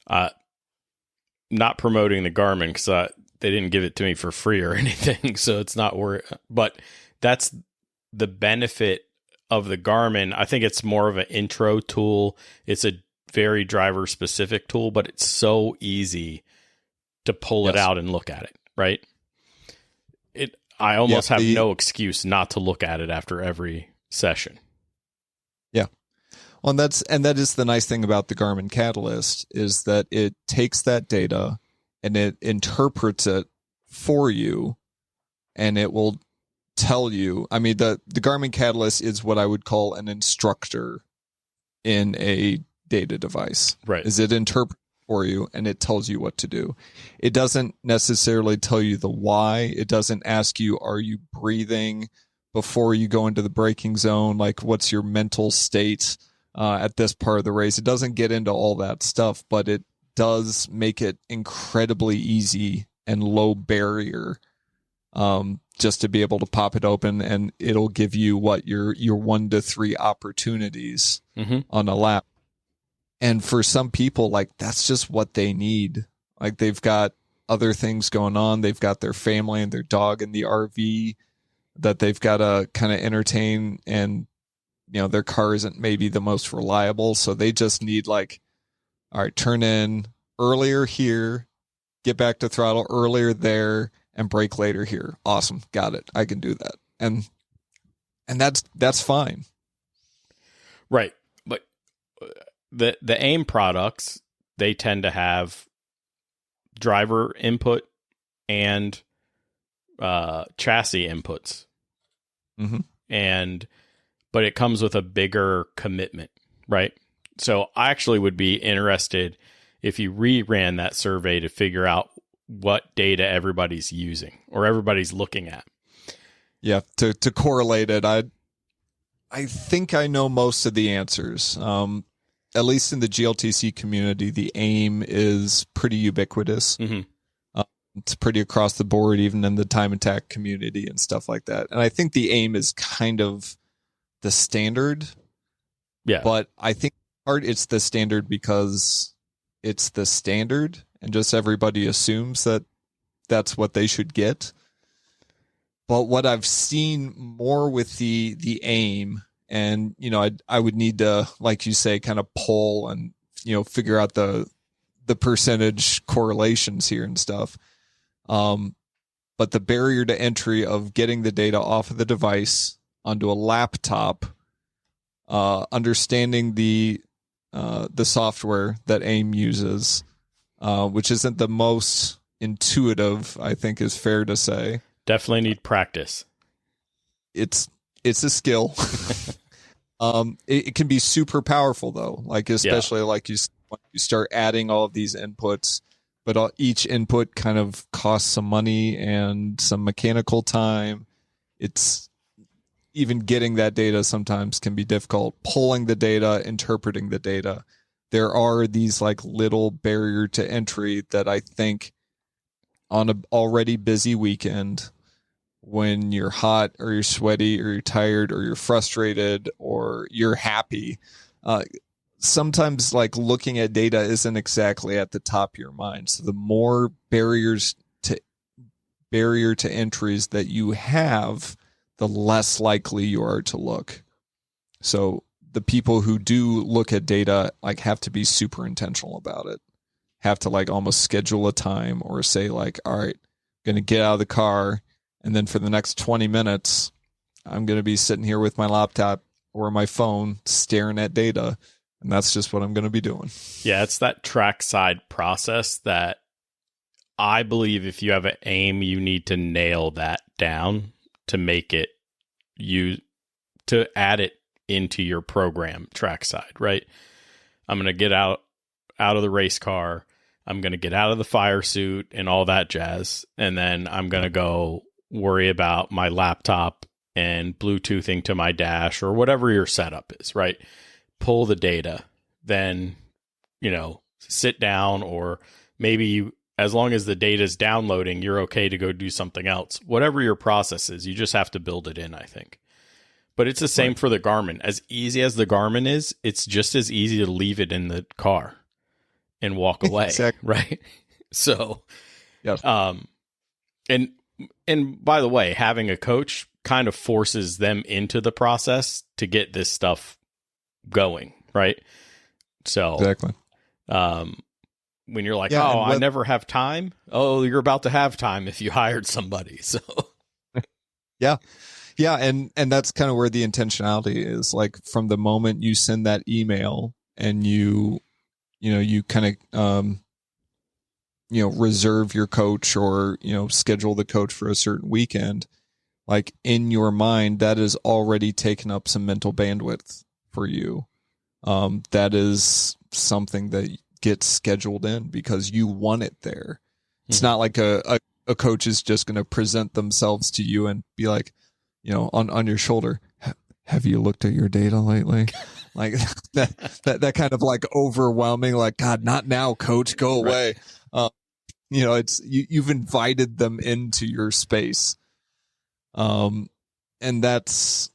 Not promoting the Garmin because they didn't give it to me for free or anything, so it's not worth. But that's the benefit of the Garmin. I think it's more of an intro tool. It's a very driver specific tool, but it's so easy to pull it out and look at it, right? I almost have no excuse not to look at it after every session. Yeah. Well, that is the nice thing about the Garmin Catalyst, is that it takes that data and it interprets it for you, and it will tell you. I mean, the Garmin Catalyst is what I would call an instructor in a data device. Right. Is it interprets for you and it tells you what to do. It doesn't necessarily tell you the why. It doesn't ask you, are you breathing before you go into the braking zone? Like, what's your mental state at this part of the race? It doesn't get into all that stuff, but it does make it incredibly easy and low barrier just to be able to pop it open, and it'll give you your 1 to 3 opportunities on a lap. And for some people, like, that's just what they need. Like, they've got other things going on. They've got their family and their dog in the RV that they've got to kind of entertain, and, you know, their car isn't maybe the most reliable. So they just need, like, all right, turn in earlier here, get back to throttle earlier there, and brake later here. Awesome. Got it. I can do that. And that's fine. Right. But the AIM products, they tend to have driver input and chassis inputs. Mm-hmm. But it comes with a bigger commitment, right? So I actually would be interested if you reran that survey to figure out what data everybody's using or everybody's looking at. Yeah, to correlate it, I think I know most of the answers. At least in the GLTC community, the AIM is pretty ubiquitous. Mm-hmm. It's pretty across the board, even in the time attack community and stuff like that. And I think the AIM is kind of the standard. Yeah. But I think it's the standard because it's the standard and just everybody assumes that that's what they should get. But what I've seen more with the AIM, and, you know, I would need to, like you say, kind of pull and, you know, figure out the percentage correlations here and stuff. But the barrier to entry of getting the data off of the device onto a laptop, understanding the software that AIM uses, which isn't the most intuitive, I think is fair to say. Definitely need practice. It's a skill. It can be super powerful though. Like, especially like you start adding all of these inputs, but each input kind of costs some money and some mechanical time. It's even getting that data sometimes can be difficult. Pulling the data, interpreting the data. There are these like little barrier to entry that I think on an already busy weekend, when you're hot or you're sweaty or you're tired or you're frustrated or you're happy, sometimes like looking at data isn't exactly at the top of your mind. So the more barrier to entries that you have, the less likely you are to look. So the people who do look at data like have to be super intentional about it. Have to like almost schedule a time or say like, all right, I'm going to get out of the car. And then for the next 20 minutes, I'm going to be sitting here with my laptop or my phone staring at data. And that's just what I'm going to be doing. Yeah, it's that trackside process that I believe if you have an AIM, you need to nail that down to make it to add it into your program trackside, right? I'm going to get out of the race car. I'm going to get out of the fire suit and all that jazz. And then I'm going to go worry about my laptop and Bluetoothing to my dash or whatever your setup is, right? Pull the data, then, you know, sit down, or maybe as long as the data is downloading, you're okay to go do something else. Whatever your process is, you just have to build it in, I think. But it's the same for the Garmin. As easy as the Garmin is, it's just as easy to leave it in the car and walk away, Exactly. right? So, Yes. And by the way, having a coach kind of forces them into the process to get this stuff going, right? So, Exactly. When you're like, Yeah, I never have time. Oh, you're about to have time if you hired somebody. So, yeah. Yeah. And that's kind of where the intentionality is. Like from the moment you send that email and you kind of, reserve your coach or, schedule the coach for a certain weekend, like in your mind, that is already taken up some mental bandwidth for you. That is something that gets scheduled in because you want it there. It's not like a coach is just going to present themselves to you and be like, on your shoulder, have you looked at your data lately? Like that kind of like overwhelming, like, God, not now, coach, go away. It's you've invited them into your space. And that's,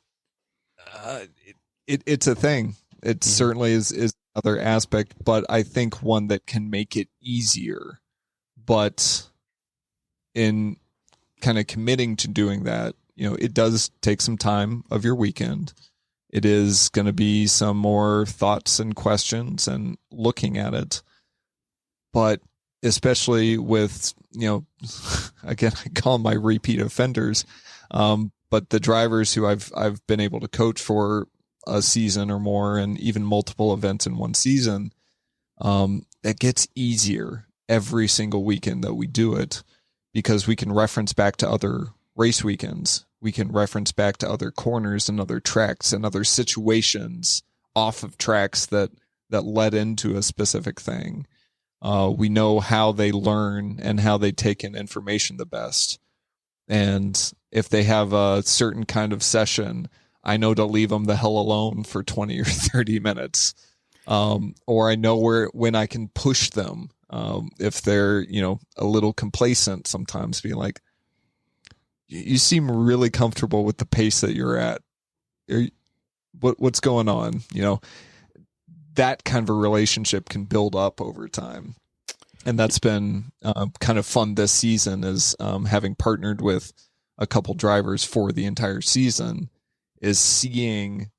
it's a thing. It certainly is another aspect, but I think one that can make it easier. But in kind of committing to doing that, it does take some time of your weekend. It is going to be some more thoughts and questions and looking at it. But especially with, again, I call them my repeat offenders. But the drivers who I've been able to coach for a season or more, and even multiple events in one season, it gets easier every single weekend that we do it, because we can reference back to other race weekends. We can reference back to other corners and other tracks and other situations off of tracks that led into a specific thing. We know how they learn and how they take in information the best. And if they have a certain kind of session, I know to leave them the hell alone for 20 or 30 minutes. Or I know when I can push them. If they're, a little complacent sometimes, being like, you seem really comfortable with the pace that you're at. What's going on? That kind of a relationship can build up over time. And that's been kind of fun this season, is having partnered with a couple drivers for the entire season, is seeing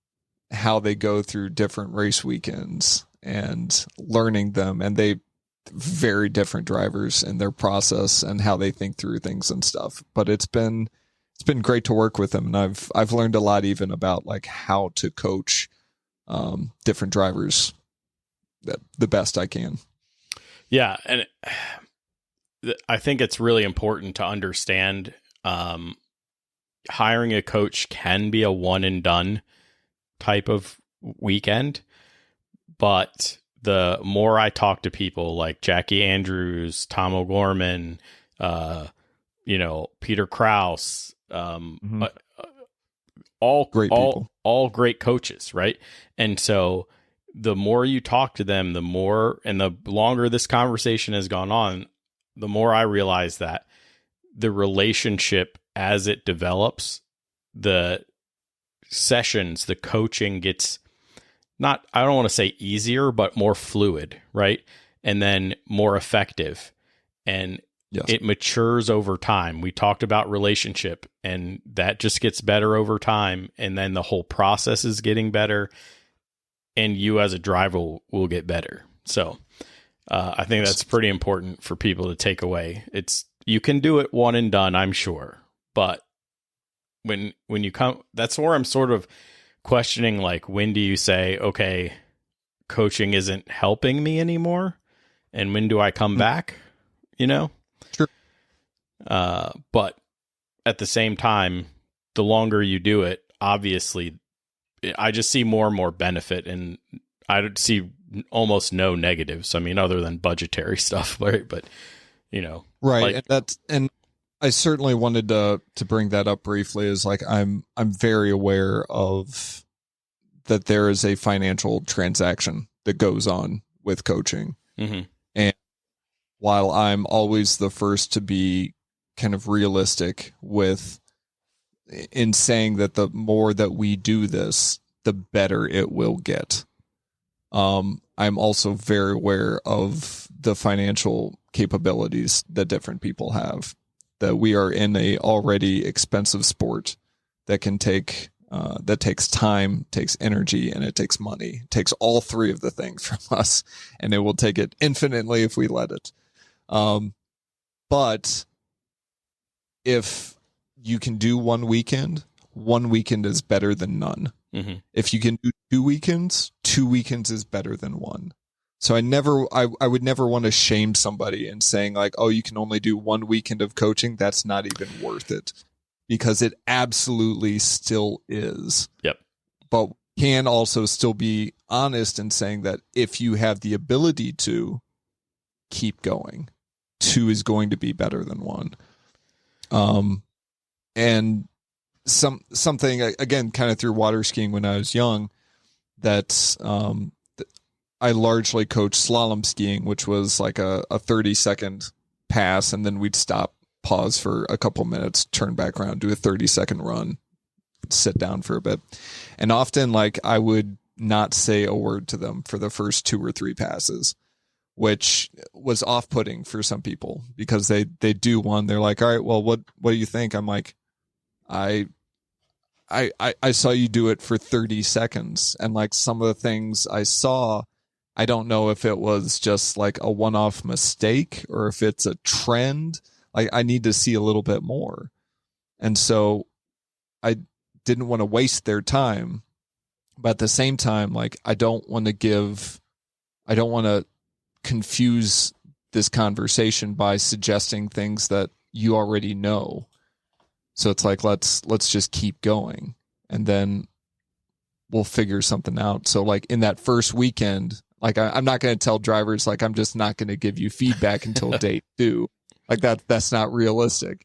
how they go through different race weekends and learning them. And they very different drivers in their process and how they think through things and stuff. But it's been great to work with them. And I've learned a lot even about like how to coach different drivers the best I can. Yeah. And I think it's really important to understand hiring a coach can be a one and done type of weekend. But the more I talk to people like Jackie Andrews, Tom O'Gorman, Peter Krause, all great people, all great coaches, right? And so the more you talk to them, the more, and the longer this conversation has gone on, the more I realize that the relationship as it develops, the sessions, the coaching gets not, I don't want to say easier, but more fluid, right? And then more effective. And yes, it matures over time. We talked about relationship, and that just gets better over time. And then the whole process is getting better, and you as a driver will get better. So I think that's pretty important for people to take away. You can do it one and done, I'm sure. But when you come, that's where I'm sort of questioning, like, when do you say, okay, coaching isn't helping me anymore? And when do I come back? Sure. But at the same time, the longer you do it, obviously, I just see more and more benefit, and I see almost no negatives. I mean, other than budgetary stuff, right? But right. And I certainly wanted to bring that up briefly. Is like I'm very aware of that there is a financial transaction that goes on with coaching, and while I'm always the first to be kind of realistic in saying that the more that we do this, the better it will get. I'm also very aware of the financial capabilities that different people have, that we are in a already expensive sport that can that takes time, takes energy, and it takes money. It takes all three of the things from us, and it will take it infinitely if we let it. But if you can do one weekend is better than none. If you can do 2 weekends is better than one. So I would never want to shame somebody in saying like, oh, you can only do 1 weekend of coaching. That's not even worth it, because it absolutely still is. Yep. But can also still be honest in saying that if you have the ability to keep going, 2 is going to be better than 1. And something, again, kind of through water skiing when I was young, that I largely coached slalom skiing, which was like a 30-second pass, and then we'd stop, pause for a couple minutes, turn back around, do a 30-second run, sit down for a bit. And often, like, I would not say a word to them for the first 2 or 3 passes, which was off-putting for some people, because they do one, they're like, all right, well, what do you think? I'm like, I saw you do it for 30 seconds. And like some of the things I saw, I don't know if it was just like a one-off mistake or if it's a trend. Like, I need to see a little bit more. And so I didn't want to waste their time. But at the same time, like, I don't want to confuse this conversation by suggesting things that you already know. So it's like, let's just keep going, and then we'll figure something out. So like in that first weekend, like I'm not going to tell drivers, like, I'm just not going to give you feedback until day 2. Like that's not realistic.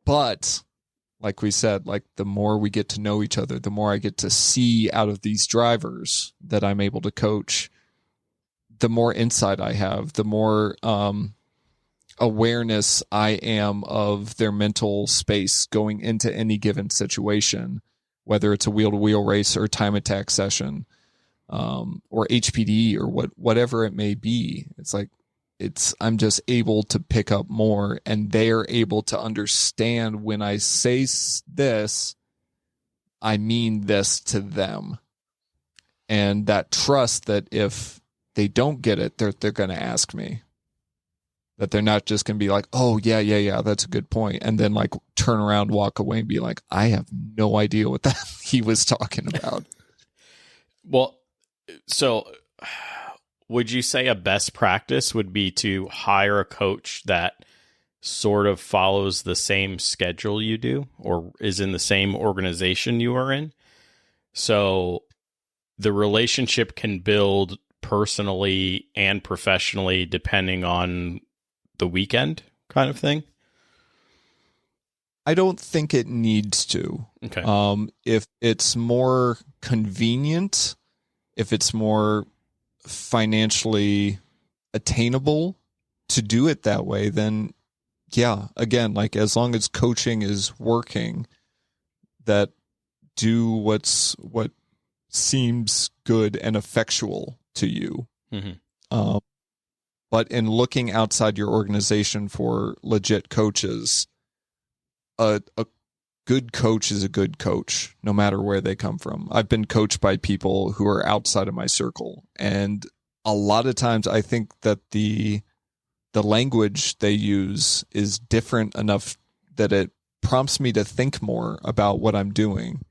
But like we said, like the more we get to know each other, the more I get to see out of these drivers that I'm able to coach, the more insight I have, the more awareness I am of their mental space going into any given situation, whether it's a wheel-to-wheel race or time attack session, or HPD or whatever it may be. It's like, I'm just able to pick up more, and they're able to understand when I say this, I mean this to them. And that trust that if they don't get it, they're going to ask me. That they're not just going to be like, oh, yeah, that's a good point. And then like turn around, walk away and be like, I have no idea what that he was talking about. Well, so would you say a best practice would be to hire a coach that sort of follows the same schedule you do, or is in the same organization you are in? So the relationship can build personally and professionally depending on the weekend kind of thing? I don't think it needs to. Okay. If it's more convenient, if it's more financially attainable to do it that way, then yeah, again, like as long as coaching is working, that do what seems good and effectual to you. Mm-hmm. But in looking outside your organization for legit coaches, a good coach is a good coach, no matter where they come from. I've been coached by people who are outside of my circle, and a lot of times I think that the language they use is different enough that it prompts me to think more about what I'm doing.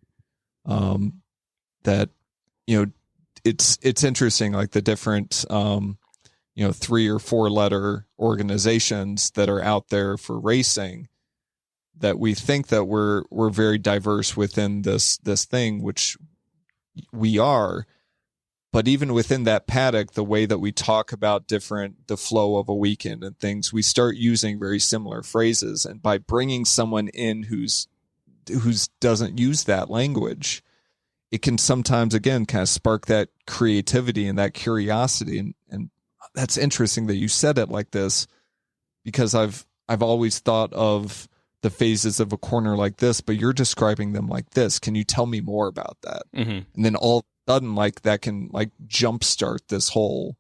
That, you know, it's interesting, like the different 3 or 4 letter organizations that are out there for racing, that we think that we're very diverse within this thing, which we are. But even within that paddock, the way that we talk about the flow of a weekend and things, we start using very similar phrases. And by bringing someone in who's doesn't use that language, it can sometimes, again, kind of spark that creativity and that curiosity. And that's interesting that you said it like this, because I've always thought of the phases of a corner like this, but you're describing them like this. Can you tell me more about that? Mm-hmm. And then all of a sudden, like that can like jumpstart this whole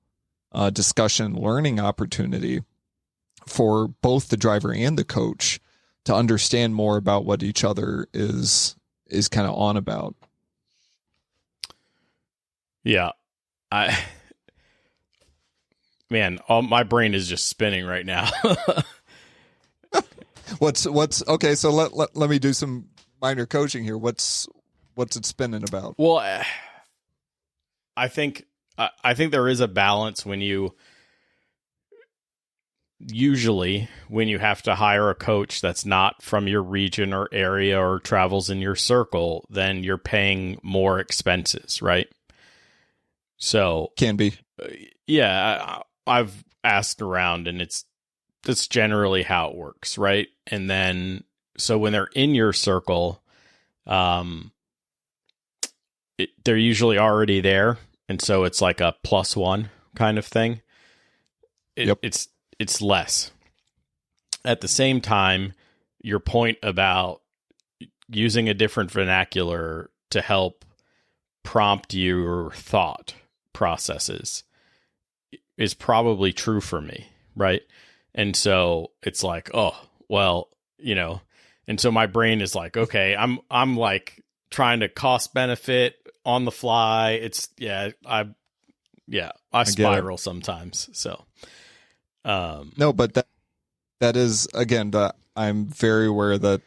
discussion, learning opportunity for both the driver and the coach to understand more about what each other is kind of on about. Yeah. My brain is just spinning right now. What's okay? So let me do some minor coaching here. What's it spinning about? Well, I think there is a balance when you have to hire a coach that's not from your region or area or travels in your circle, then you're paying more expenses, right? So can be. Yeah, I've asked around, and that's generally how it works, right? And then, so when they're in your circle, they're usually already there, and so it's like a +1 kind of thing. Yep. It's less. At the same time, your point about using a different vernacular to help prompt your thought processes is probably true for me, right? And so it's like, oh, well, and so my brain is like, okay, I'm like trying to cost benefit on the fly. I spiral sometimes. So, no, but that is, again, I'm very aware that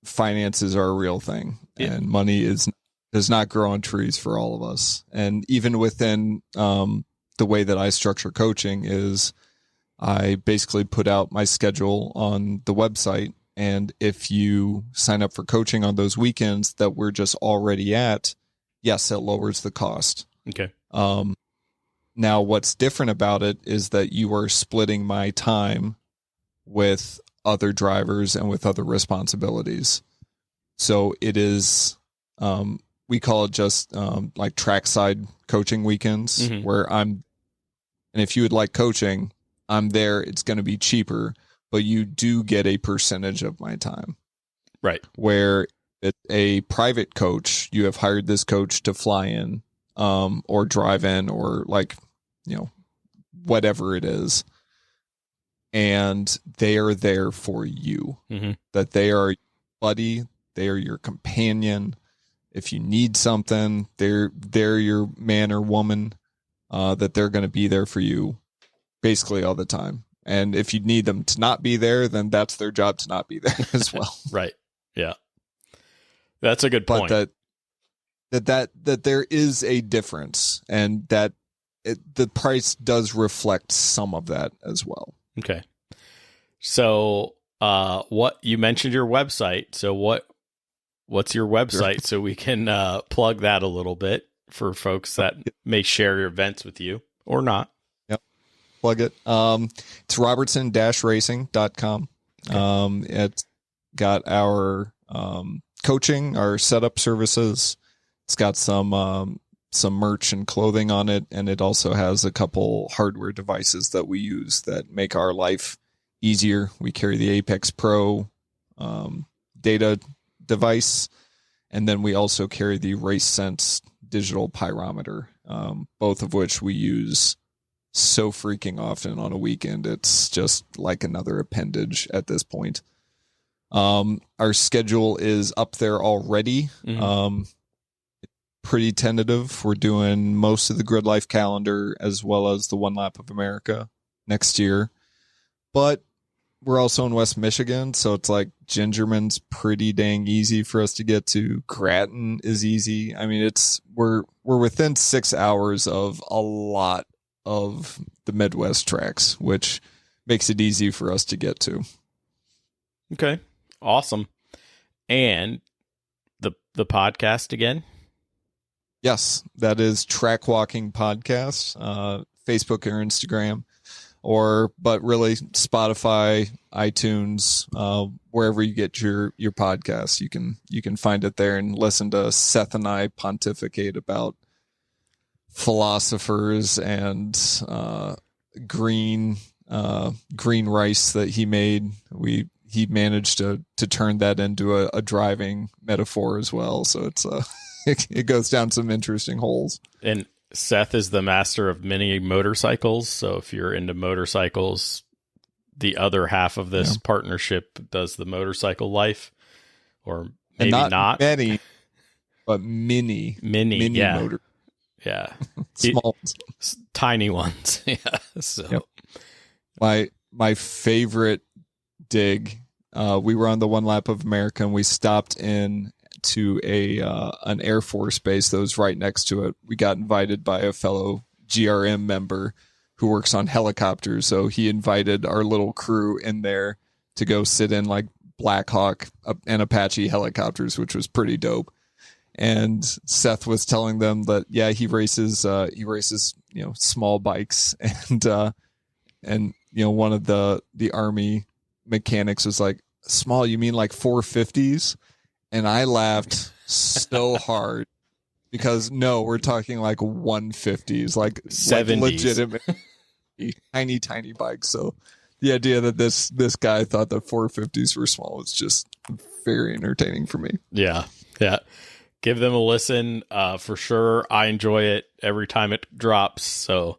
finances are a real thing, and money does not grow on trees for all of us. And even within, the way that I structure coaching is I basically put out my schedule on the website. And if you sign up for coaching on those weekends that we're just already at, yes, it lowers the cost. Okay. Now, what's different about it is that you are splitting my time with other drivers and with other responsibilities. So it is, we call it just like trackside coaching weekends where and if you would like coaching, I'm there. It's going to be cheaper, but you do get a percentage of my time. Right. Where it's a private coach, you have hired this coach to fly in or drive in or like, whatever it is. And they are there for you. That they are your buddy. They are your companion. If you need something, they're your man or woman, that they're going to be there for you basically all the time. And if you need them to not be there, then that's their job to not be there as well. Right. Yeah. That's a good point. But that there is a difference, and that the price does reflect some of that as well. Okay. So, what you mentioned your website. So what's your website so we can plug that a little bit for folks that may share your events with you or not? Yep. Plug it. It's robertson-racing.com. Okay. It's got our coaching, our setup services. It's got some merch and clothing on it, and it also has a couple hardware devices that we use that make our life easier. We carry the Apex Pro data device, and then we also carry the RaceSense digital pyrometer, both of which we use so freaking often on a weekend. It's just like another appendage at this point. Our schedule is up there already. Pretty tentative. We're doing most of the Grid Life calendar as well as the One Lap of America next year. But we're also in West Michigan, so it's like Gingerman's pretty dang easy for us to get to. Grattan is easy. I mean, we're within 6 hours of a lot of the Midwest tracks, which makes it easy for us to get to. Okay. Awesome. And the podcast again? Yes, that is Track Walking Podcast, Facebook or Instagram, but really Spotify, iTunes, wherever you get your podcast, you can find it there and listen to Seth and I pontificate about philosophers and green rice that he made. He managed to turn that into a driving metaphor as well. So it's it goes down some interesting holes. And Seth is the master of mini motorcycles. So if you're into motorcycles, the other half of this partnership does the motorcycle life, or maybe not many, but mini yeah. motor. Yeah. Small, tiny ones. Yeah. So my favorite dig, we were on the One Lap of America and we stopped in to an Air Force base that was right next to it. We got invited by a fellow GRM member who works on helicopters, so he invited our little crew in there to go sit in like Black Hawk and Apache helicopters, which was pretty dope. And Seth was telling them that he races small bikes, and one of the Army mechanics was like, small, you mean like 450s? And I laughed so hard because we're talking like 150s, like 70s. Like legitimate tiny bikes. So the idea that this guy thought that 450s were small was just very entertaining for me. Yeah. Give them a listen for sure. I enjoy it every time it drops. So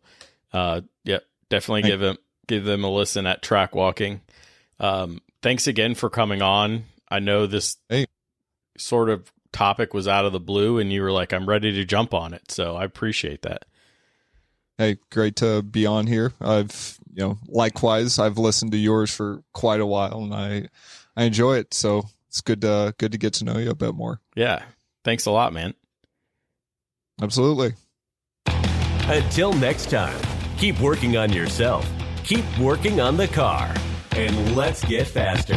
definitely give them a listen at Track Walking. Thanks again for coming on. I know this sort of topic was out of the blue and you were like, I'm ready to jump on it. So I appreciate that. Hey, great to be on here. Likewise, I've listened to yours for quite a while and I enjoy it. So it's good to get to know you a bit more. Yeah. Thanks a lot, man. Absolutely. Until next time, keep working on yourself. keep working on the car, and let's get faster.